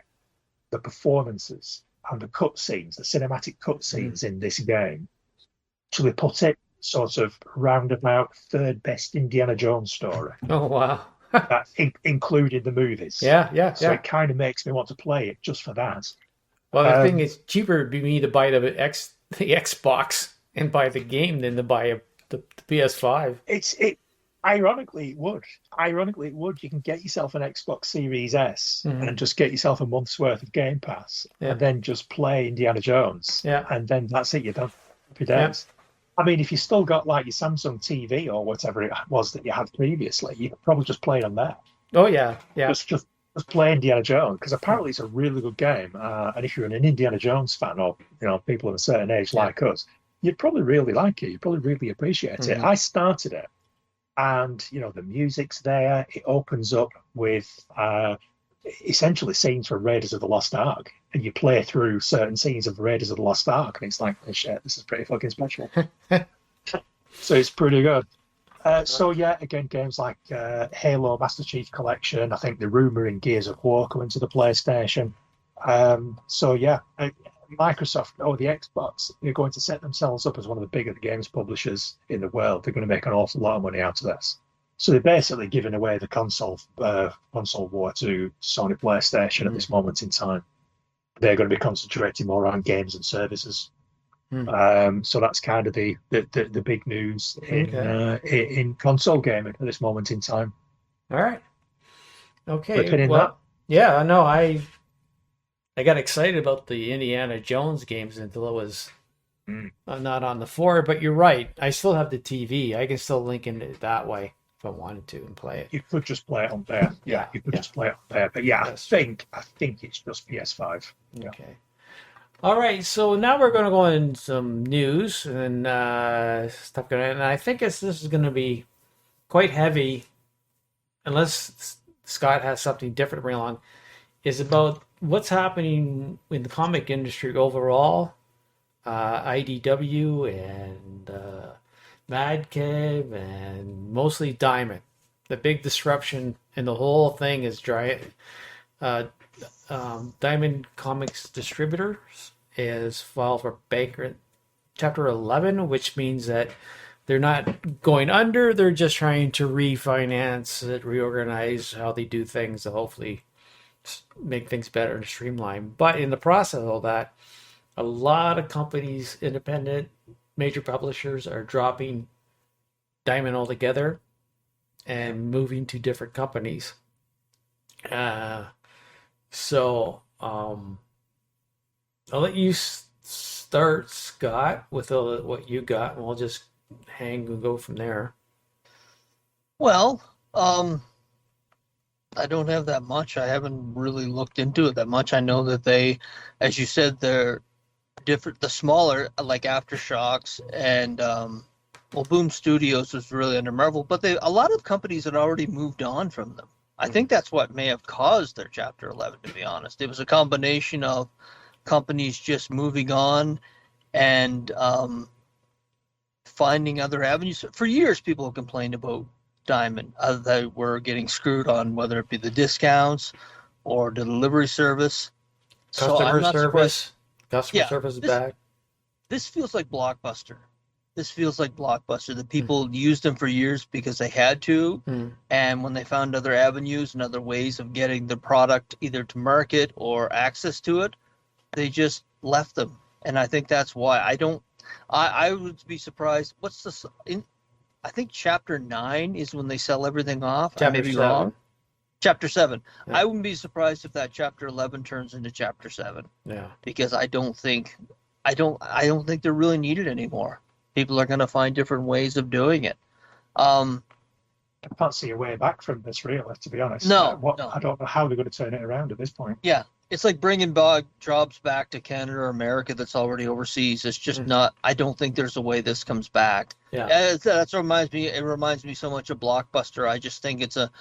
the performances, and the cutscenes, the cinematic Hmm. cutscenes in this game, actually put it sort of roundabout third best Indiana Jones story, Oh wow. that including the movies. Yeah, yeah, So yeah. it kind of makes me want to play it just for that. Well, the thing Um, is, cheaper would be me to buy the Xbox and buy the game than to buy the PS5. it ironically it would. Ironically it would. You can get yourself an Xbox Series S Hmm. and just get yourself a month's worth of Game Pass Yeah, and then just play Indiana Jones yeah, and then that's it, you're done. Happy yeah. days. I mean, if you still got like your Samsung TV or whatever it was that you had previously, you could probably just play it on there. Oh yeah, yeah. Just play Indiana Jones because apparently it's a really good game. And if you're an Indiana Jones fan or people of a certain age Yeah. like us, you'd probably really like it. You'd probably really appreciate it. Hmm. I started it, and the music's there. It opens up with essentially scenes from Raiders of the Lost Ark, and you play through certain scenes of Raiders of the Lost Ark, and it's like, oh, shit, this is pretty fucking special. So it's pretty good. So yeah, again, games like Halo Master Chief Collection. I think the rumor in Gears of War coming to the PlayStation. So yeah, Microsoft or the Xbox, they're going to set themselves up as one of the bigger games publishers in the world. They're going to make an awful lot of money out of this. So they're basically giving away the console war to Sony PlayStation at this moment in time. They're going to be concentrating more on games and services. So that's kind of the big news in console gaming at this moment in time. All right. We're Okay. pinning Well, yeah. I know. I got excited about the Indiana Jones games until it was not on the floor. But you're right. I still have the TV. I can still link in it that way if I wanted to and play it. You could just play it on there. Yeah, you could just play it on there. But yeah, That's I think it's just PS5. Yeah. Okay. All right, so now we're going to go in some news and stuff going on. And I think this is going to be quite heavy, unless Scott has something different to bring along, is about what's happening in the comic industry overall, IDW and Mad Cave and mostly Diamond. The big disruption in the whole thing is Diamond Comics Distributors is filed for bankrupt Chapter 11, which means that they're not going under. They're just trying to refinance it, reorganize how they do things to hopefully make things better and streamline. But in the process of all that, a lot of companies, independent, major publishers are dropping Diamond altogether and moving to different companies. So I'll let you start, Scott, with what you got, and we'll just hang and go from there. Well, I don't have that much. I haven't really looked into it that much. I know that they, as you said, they're different. The smaller, like Aftershocks and Boom Studios was really under Marvel, but a lot of companies had already moved on from them. I think that's what may have caused their Chapter 11, to be honest. It was a combination of companies just moving on and finding other avenues. For years, people have complained about Diamond, that we're getting screwed on, whether it be the discounts or the delivery service. So I'm Customer not surprised. service. Customer Yeah, service is this bad. this feels like Blockbuster. This feels like Blockbuster. The people used them for years because they had to, Mm. and when they found other avenues and other ways of getting the product either to market or access to it, they just left them. And I think that's why I don't. I would be surprised. What's this? I think Chapter 9 is when they sell everything off. I may Chapter be 7. wrong. Chapter 7. Yeah. I wouldn't be surprised if that Chapter 11 turns into Chapter 7 Yeah. because I don't think they're really needed anymore. People are going to find different ways of doing it. I can't see a way back from this, really, to be honest. No. I don't know how they're going to turn it around at this point. Yeah, it's like bringing jobs back to Canada or America that's already overseas. It's just not. I don't think there's a way this comes back. Yeah. That's what reminds me. It reminds me so much of Blockbuster. I just think it's a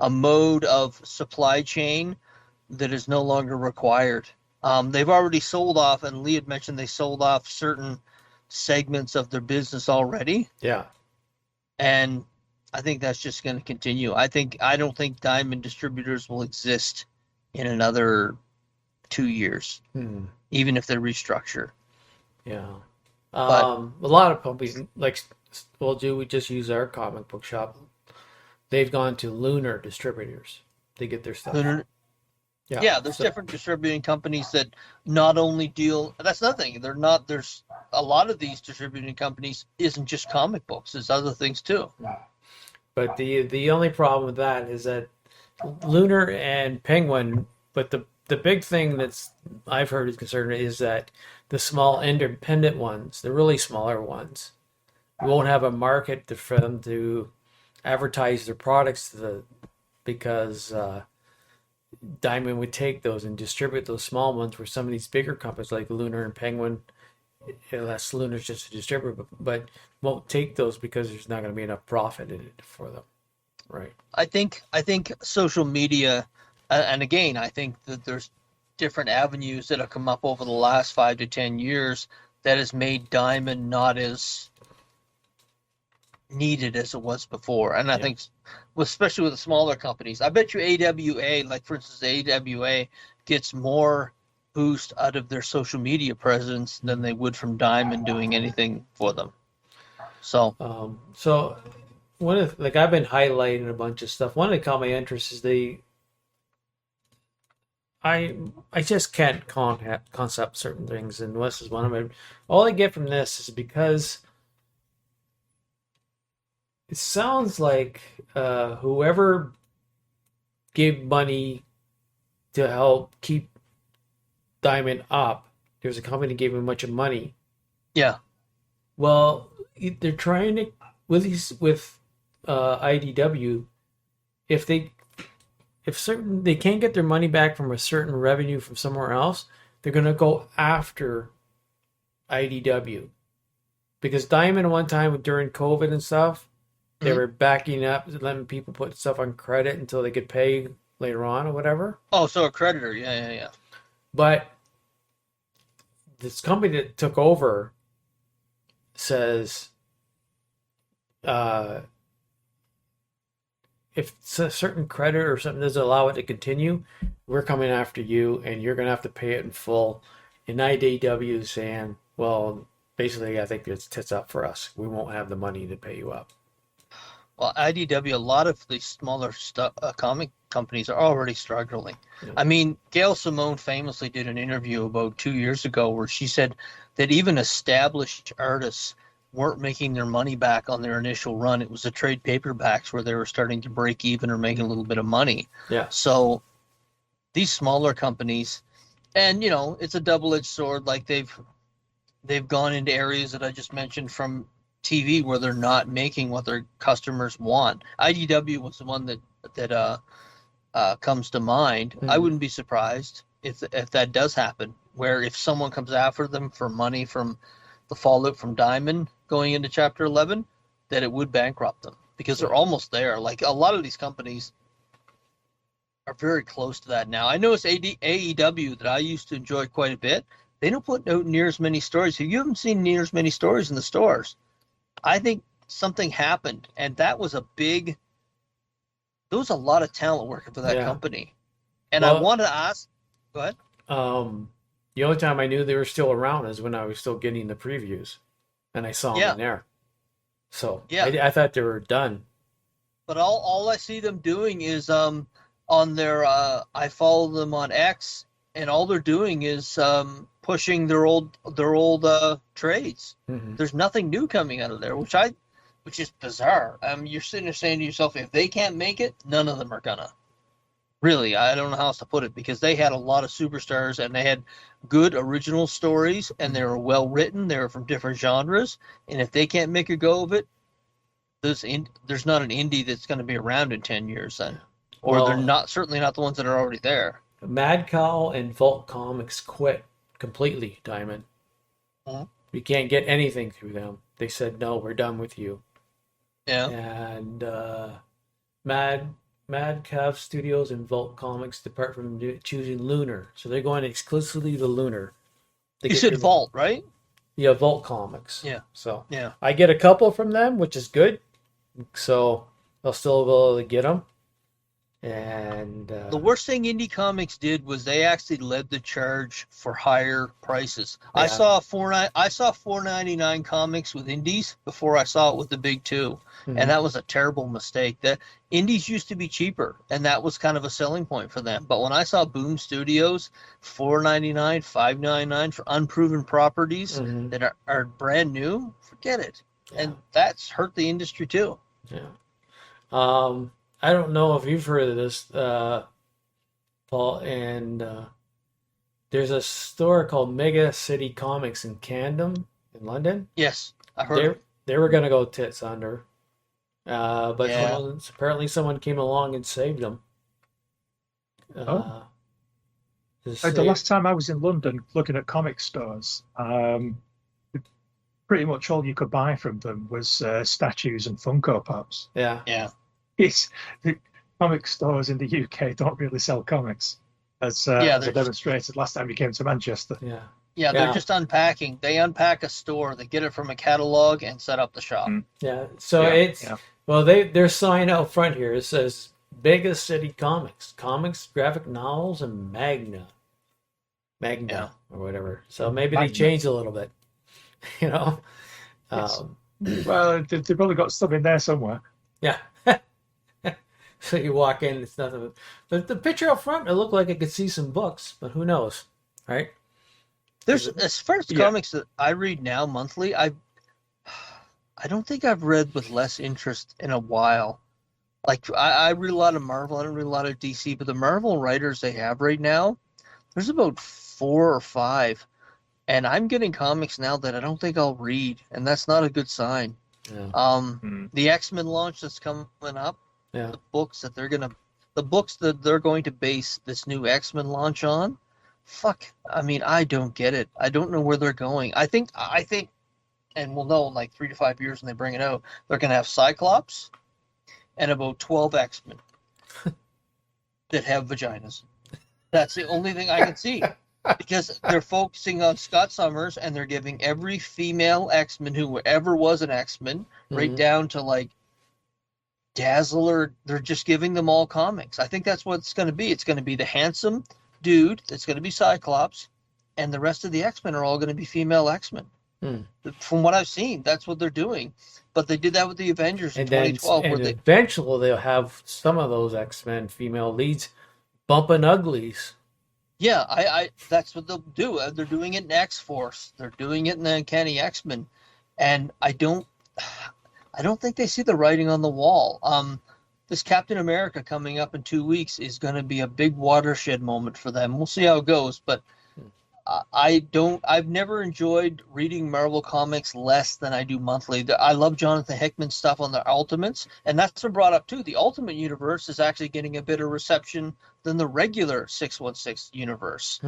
mode of supply chain that is no longer required. They've already sold off, and Lee had mentioned they sold off certain segments of their business already. Yeah. And I think that's just going to continue. I don't think Diamond distributors will exist in another 2 years, even if they restructure. Yeah. But A lot of companies, like, we just use our comic book shop. They've gone to Lunar distributors. They get their stuff. yeah, there's different distributing companies that not only deal. That's nothing. They're not. There's a lot of these distributing companies isn't just comic books. There's other things too. But the only problem with that is that Lunar and Penguin. But the big thing that's I've heard is concerned is that the small independent ones, the really smaller ones, won't have a market for them to advertise their products because Diamond would take those and distribute those small ones where some of these bigger companies like Lunar and Penguin, unless Lunar's just a distributor, but won't take those because there's not going to be enough profit in it for them. Right. I think social media, and again, I think that there's different avenues that have come up over the last 5 to 10 years that has made Diamond not as needed as it was before. And I think, especially with the smaller companies, I bet you AWA, like for instance, AWA gets more boost out of their social media presence than they would from Diamond doing anything for them. So one of I've been highlighting a bunch of stuff. One that caught my interest is I just can't concept certain things, and this is one of them. All I get from this is because it sounds like whoever gave money to help keep Diamond up, there's a company that gave him a bunch of money. Yeah. Well, they're trying to with IDW, if they can't get their money back from a certain revenue from somewhere else, they're going to go after IDW. Because Diamond one time during COVID and stuff, they were backing up, letting people put stuff on credit until they could pay later on or whatever. Oh, so a creditor. Yeah. But this company that took over says, if a certain credit or something doesn't allow it to continue, we're coming after you and you're going to have to pay it in full. And IDW is saying, well, basically, I think it's tits up for us. We won't have the money to pay you up. Well, IDW, a lot of the smaller comic companies are already struggling. Yeah. I mean, Gail Simone famously did an interview about 2 years ago where she said that even established artists weren't making their money back on their initial run. It was the trade paperbacks where they were starting to break even or making a little bit of money. Yeah. So these smaller companies, and it's a double-edged sword. Like they've gone into areas that I just mentioned from TV where they're not making what their customers want. IDW was the one that comes to mind. I wouldn't be surprised if that does happen, where if someone comes after them for money from the fallout from Diamond going into Chapter 11, that it would bankrupt them because they're almost there. Like a lot of these companies are very close to that now. I noticed AEW that I used to enjoy quite a bit. They don't put out near as many stories. You haven't seen near as many stories in the stores. I think something happened, and that was a big. There was a lot of talent working for that Yeah. company, and I Well, wanted to ask. Go ahead. the only time I knew they were still around is when I was still getting the previews, and I saw them Yeah, in there. So yeah. I thought they were done. But all I see them doing is on their I follow them on X, and all they're doing is pushing their old trades. Hmm. There's nothing new coming out of there, which is bizarre. You're sitting there saying to yourself, if they can't make it, none of them are gonna. Really, I don't know how else to put it, because they had a lot of superstars and they had good original stories and they were well written. They were from different genres, and if they can't make a go of it, there's not an indie that's going to be around in 10 years then, or they're Well, not, certainly not the ones that are already there. Mad Cow and Vault Comics quit completely, Diamond. Mhm. We can't get anything through them. They said, no, we're done with you. Yeah. And Mad Mad Cow Studios and Vault Comics depart from choosing Lunar. So they're going exclusively to Lunar. They You get said rid of- Vault, right? Yeah, Vault Comics. Yeah. So Yeah. I get a couple from them, which is good. So I'll still be able to get them. And The worst thing Indie Comics did was they actually led the charge for higher prices. Yeah. I saw $4.99 comics with Indies before I saw it with the big two, Mhm. and that was a terrible mistake. That Indies used to be cheaper, and that was kind of a selling point for them. But when I saw Boom Studios $4.99, $5.99 for unproven properties Mhm. that are brand new, forget it. Yeah. And that's hurt the industry too. Yeah. I don't know if you've heard of this, Paul, and there's a store called Mega City Comics in Camden, in London. Yes, I heard. They were gonna go tits under, but Yeah. apparently someone came along and saved them. Oh. To The save- last time I was in London looking at comic stores, pretty much all you could buy from them was statues and Funko Pops. yeah, Yeah. The comic stores in the UK don't really sell comics, as Yeah, I they're just- demonstrated last time you came to Manchester. yeah. Yeah, they're Yeah. just unpacking. They unpack a store, they get it from a catalog and set up the shop. Mm. Yeah, so Yeah, it's yeah. well, their sign out front here it says Mega City Comics, graphic novels, and Magna, Yeah. or whatever. So maybe Magna. they changed a little bit, you know. Yes. Um, Well, they've probably got some in there somewhere. yeah. So you walk in, it's nothing. The picture up front, it looked like I could see some books, but who knows, right? There's as far as Yeah. comics that I read now monthly, I don't think I've read with less interest in a while. Like I read a lot of Marvel, I don't read a lot of DC, but the Marvel writers they have right now, there's about 4 or 5. And I'm getting comics now that I don't think I'll read, and that's not a good sign. Yeah. The X-Men launch that's coming up, Yeah. the books that they're going to base this new X-Men launch on, fuck, I mean, I don't get it. I don't know where they're going. I think, and we'll know in like 3 to 5 years when they bring it out, they're going to have Cyclops and about 12 X-Men that have vaginas. That's the only thing I can see. Because they're focusing on Scott Summers and they're giving every female X-Men who ever was an X-Men, right Mhm. down to like Dazzler, they're just giving them all comics. I think that's what it's going to be. It's going to be the handsome dude that's going to be Cyclops, and the rest of the X-Men are all going to be female X-Men. Hmm. From what I've seen, that's what they're doing. But they did that with the Avengers in And then 2012. and eventually they'll have some of those X-Men female leads bumping uglies. Yeah, I that's what they'll do. They're doing it in X-Force. They're doing it in the Uncanny X-Men, and I don't think they see the writing on the wall. This Captain America coming up in 2 weeks is going to be a big watershed moment for them. We'll see how it goes, but I've never enjoyed reading Marvel comics less than I do monthly. I love Jonathan Hickman's stuff on the Ultimates, and that's been brought up too. The Ultimate Universe is actually getting a better reception than the regular 616 universe.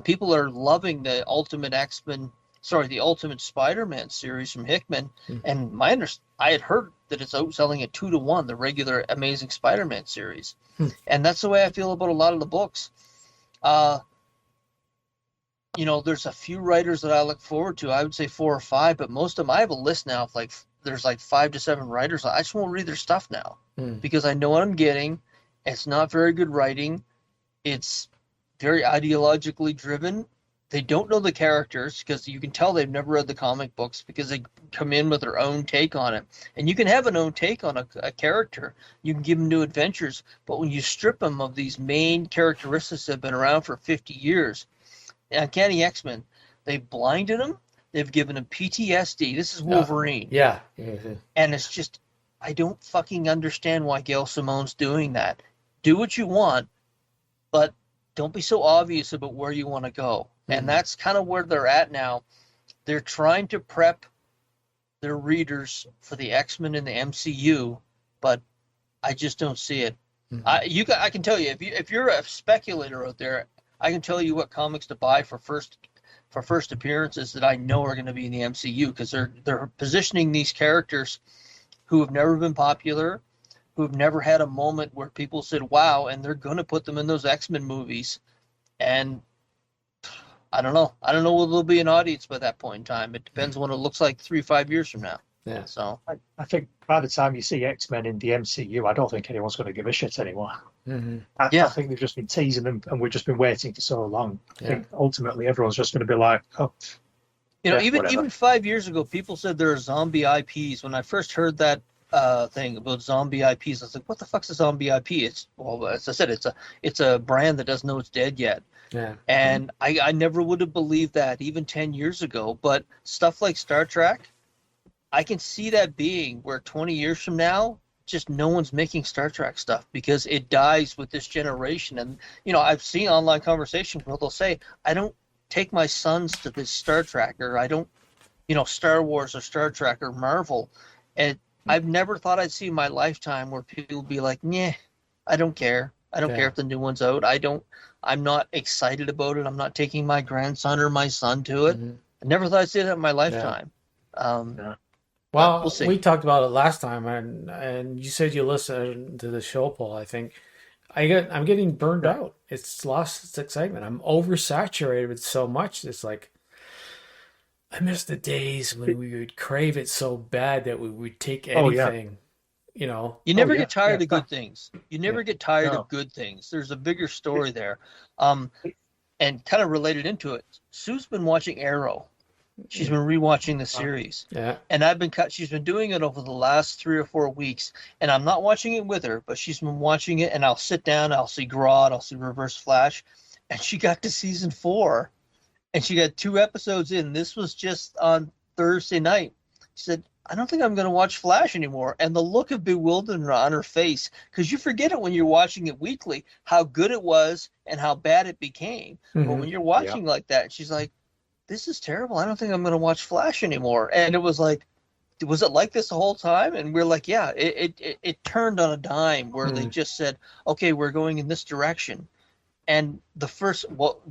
People are loving the Ultimate the Ultimate Spider-Man series from Hickman, and I had heard that it's outselling at 2-1 the regular Amazing Spider-Man series, and that's the way I feel about a lot of the books. There's a few writers that I look forward to. I would say 4 or 5, but most of them, I have a list now of like there's like 5 to 7 writers. I just won't read their stuff now Hmm. because I know what I'm getting. It's not very good writing. It's very ideologically driven. They don't know the characters because you can tell they've never read the comic books because they come in with their own take on it. And you can have an own take on a character. You can give them new adventures. But when you strip them of these main characteristics that have been around for 50 years, Uncanny X-Men, they've blinded them. They've given them PTSD. This is Wolverine. Yeah. And it's just, I don't fucking understand why Gail Simone's doing that. Do what you want, but don't be so obvious about where you want to go. And that's kind of where they're at now. They're trying to prep their readers for the X-Men in the MCU, but I just don't see it. I can tell you, if you're a speculator out there, I can tell you what comics to buy for first appearances that I know are going to be in the MCU, because they're positioning these characters who have never been popular, who have never had a moment where people said wow, and they're going to put them in those X-Men movies. And I don't know whether there'll be an audience by that point in time. It depends on what it looks like 3-5 years from now. Yeah. So I think by the time you see X-Men in the MCU, I don't think anyone's going to give a shit anymore. I think they've just been teasing them, and we've just been waiting for so long. I think ultimately everyone's just going to be like, oh. Even 5 years ago, people said there are zombie IPs. When I first heard that thing about zombie IPs, I was like, what the fuck's a zombie IP? As I said, it's a brand that doesn't know it's dead yet. Yeah. And I never would have believed that even 10 years ago. But stuff like Star Trek, I can see that being where 20 years from now, just no one's making Star Trek stuff because it dies with this generation. And, I've seen online conversations where they'll say, I don't take my sons to this Star Trek, or I don't, Star Wars or Star Trek or Marvel. And I've never thought I'd see in my lifetime where people would be like, nah, I don't care. I don't care if the new one's out. I'm not excited about it. I'm not taking my grandson or my son to it. I never thought I'd see that in my lifetime. Well, we'll see. We talked about it last time, and you said you listened to the show, Paul. I think I'm getting burned out. It's lost its excitement. I'm oversaturated with so much. It's like I miss the days when we would crave it so bad that we would take anything. You never get tired of good things. You never get tired of good things. There's a bigger story there. And kind of related into it, Sue's been watching Arrow. She's been rewatching the series. Yeah. And she's been doing it over the last 3 or 4 weeks. And I'm not watching it with her, but she's been watching it, and I'll sit down, I'll see Grodd, I'll see Reverse Flash. And she got to season 4, and she got 2 episodes in. This was just on Thursday night. She said, I don't think I'm going to watch Flash anymore. And the look of bewilderment on her face, because you forget it when you're watching it weekly, how good it was and how bad it became. But when you're watching like that, she's like, this is terrible. I don't think I'm going to watch Flash anymore. And it was like, was it like this the whole time? And we're like, yeah, it turned on a dime where they just said, okay, we're going in this direction. And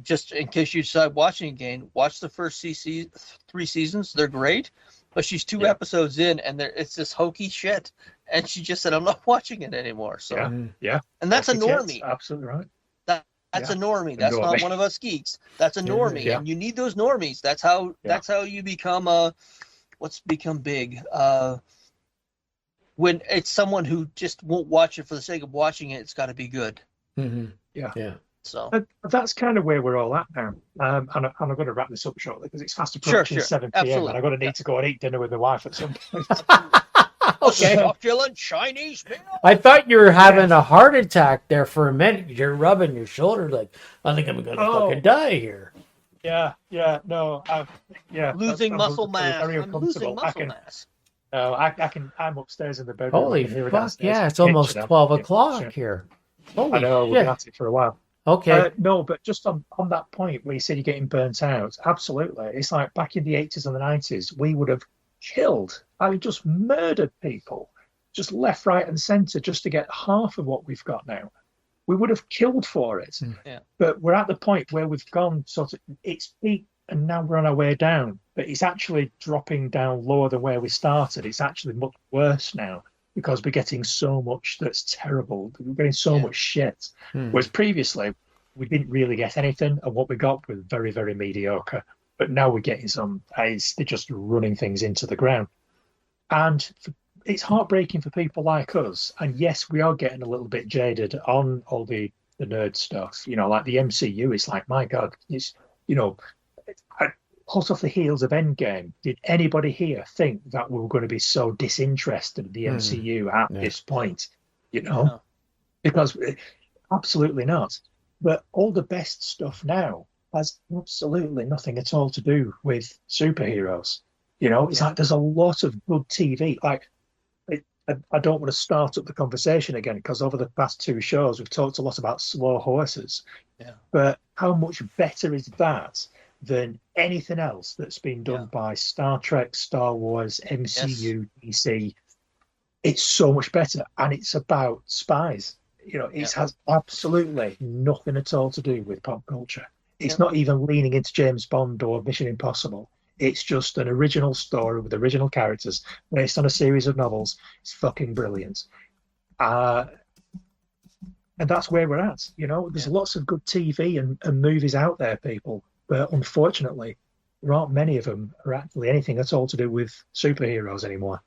just in case you decide watching again, watch the first 3 seasons. They're great. But she's 2 episodes in, and it's this hokey shit. And she just said, I'm not watching it anymore. So And that's a normie. Absolutely right. That's a normie. That's not one of us geeks. That's a normie, and you need those normies. That's how you become what's become big. When it's someone who just won't watch it for the sake of watching it, it's got to be good. Yeah. So that's kind of where we're all at now. And I'm going to wrap this up shortly because it's fast approaching 7 p.m. Absolutely. and I'm going to need to go and eat dinner with my wife at some point. Okay. Succulent Chinese meal. I thought you were having a heart attack there for a minute. You're rubbing your shoulder like, I think I'm going to fucking die here. Losing muscle mass. I'm losing muscle mass. No, I'm upstairs in the bedroom. Holy fuck, yeah, it's almost 12 o'clock here. Holy I know, shit. we've been at it for a while. Okay. No, but just on that point where you said you're getting burnt out, absolutely. It's like back in the 80s and the 90s, we would have just murdered people, just left, right, and centre, just to get half of what we've got now. We would have killed for it. Yeah. But we're at the point where we've gone it's peaked, and now we're on our way down. But it's actually dropping down lower than where we started. It's actually much worse now because we're getting so much that's terrible. We're getting so much shit. Whereas previously, we didn't really get anything, and what we got was very, very mediocre. But now we're getting they're just running things into the ground. And it's heartbreaking for people like us. And yes, we are getting a little bit jaded on all the nerd stuff. Like the MCU. It's like, my God, it's you know, hot off the heels of Endgame. Did anybody here think that we were going to be so disinterested in the MCU at this point? No. Because absolutely not. But all the best stuff now has absolutely nothing at all to do with superheroes. It's like there's a lot of good TV. Like, I don't want to start up the conversation again because over the past two shows we've talked a lot about slow horses. Yeah. But how much better is that than anything else that's been done by Star Trek, Star Wars, MCU, DC? It's so much better, and it's about spies. It has absolutely nothing at all to do with pop culture. It's not even leaning into James Bond or Mission Impossible. It's just an original story with original characters based on a series of novels. It's fucking brilliant. And that's where we're at. There's lots of good TV and movies out there, people. But unfortunately, there aren't many of them are actually anything at all to do with superheroes anymore.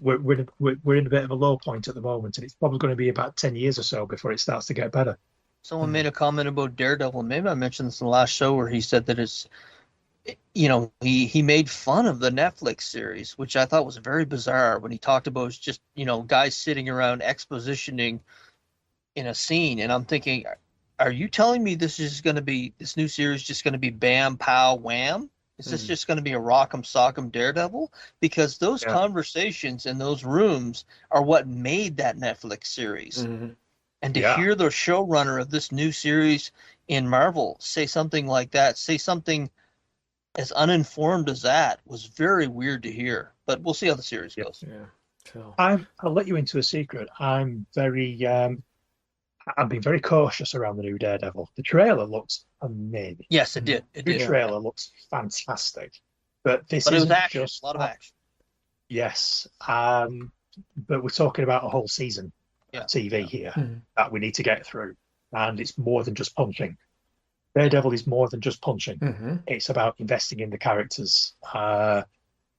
We're in a bit of a low point at the moment, and it's probably going to be about 10 years or so before it starts to get better. Someone made a comment about Daredevil. Maybe I mentioned this in the last show where he said that he made fun of the Netflix series, which I thought was very bizarre when he talked about just, guys sitting around expositioning in a scene. And I'm thinking, are you telling me this new series just going to be bam, pow, wham? Is this just going to be a rock'em sock'em Daredevil? Because those conversations in those rooms are what made that Netflix series. Mm-hmm. And to hear the showrunner of this new series in Marvel say something like that, say something as uninformed as that, was very weird to hear. But we'll see how the series goes. Yeah. So I'll let you into a secret. I'm being very cautious around the new Daredevil. The trailer looks amazing. Yes, it did. The trailer looks fantastic. But it was action, just a lot of action. Yes. But we're talking about a whole season of TV here that we need to get through. And it's more than just punching. Daredevil is more than just punching. Mm-hmm. It's about investing in the characters. And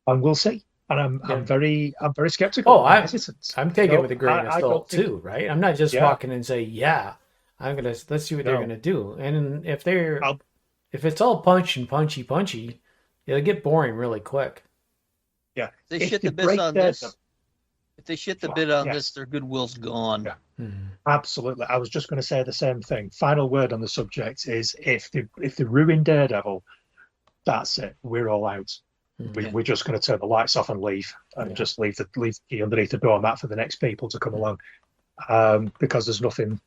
we'll see. And I'm very skeptical. Oh, I'm taking it with a grain of salt too, right? I'm not just walking and say, let's see what they're gonna do. And if it's all punch and punchy, it'll get boring really quick. Yeah. If they shit the bit on this, their goodwill's gone. Yeah. Mm-hmm. Absolutely. I was just going to say the same thing. Final word on the subject is if they ruin Daredevil, that's it. We're all out. We're just going to turn the lights off and leave, and just leave the key underneath the doormat for the next people to come along, because there's nothing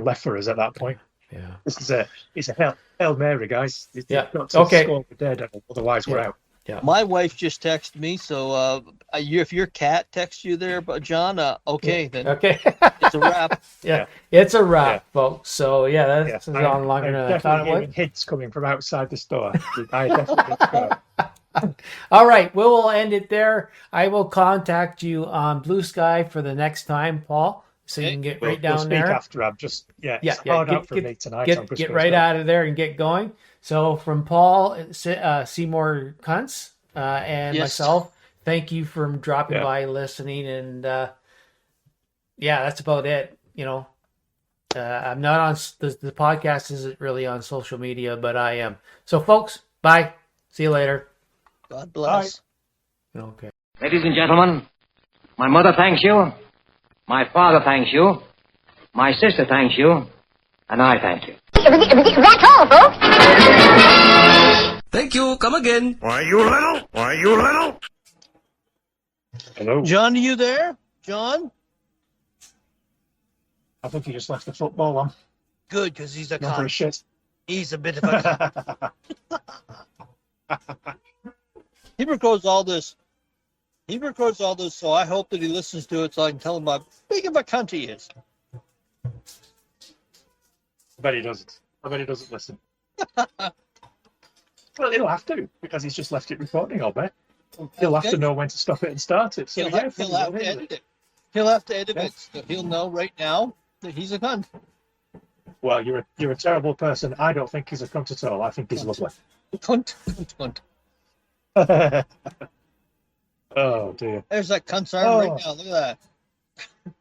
left for us at that point. Yeah, it's a Hail Mary, guys. You've got to score with Daredevil, otherwise we're out. Yeah. My wife just texted me, so if your cat texts you there, but John, then it's a wrap. It's a wrap, folks. So that's gone longer than I thought it would. Hints coming from outside the store. I definitely All right, we'll end it there. I will contact you on Blue Sky for the next time, Paul, so you can get right down there. After I'm just it's hard out for me tonight. Get right out of there and get going. So from Paul, Seymour Kuntz, and myself, thank you for dropping by, listening, and that's about it. I'm not on the podcast isn't really on social media, but I am. So folks, bye. See you later. God bless. Bye. Okay. Ladies and gentlemen, my mother thanks you, my father thanks you, my sister thanks you, and I thank you. That's all, folks. Thank you. Come again. Why you little? Hello. John, are you there? John? I think he just left the football on. Good, because he's a cunt. Shit. He's a bit of a cunt. He records all this, so I hope that he listens to it so I can tell him how big of a cunt he is. I bet he doesn't listen. Well, he'll have to, because he's just left it recording, I'll bet. He'll have to know when to stop it and start it. So he'll have to edit it. He'll have to edit it, so he'll know right now that he's a cunt. Well, you're a terrible person. I don't think he's a cunt at all. I think he's lovely. Cunt. Oh dear. There's that cunt's arm right now. Look at that.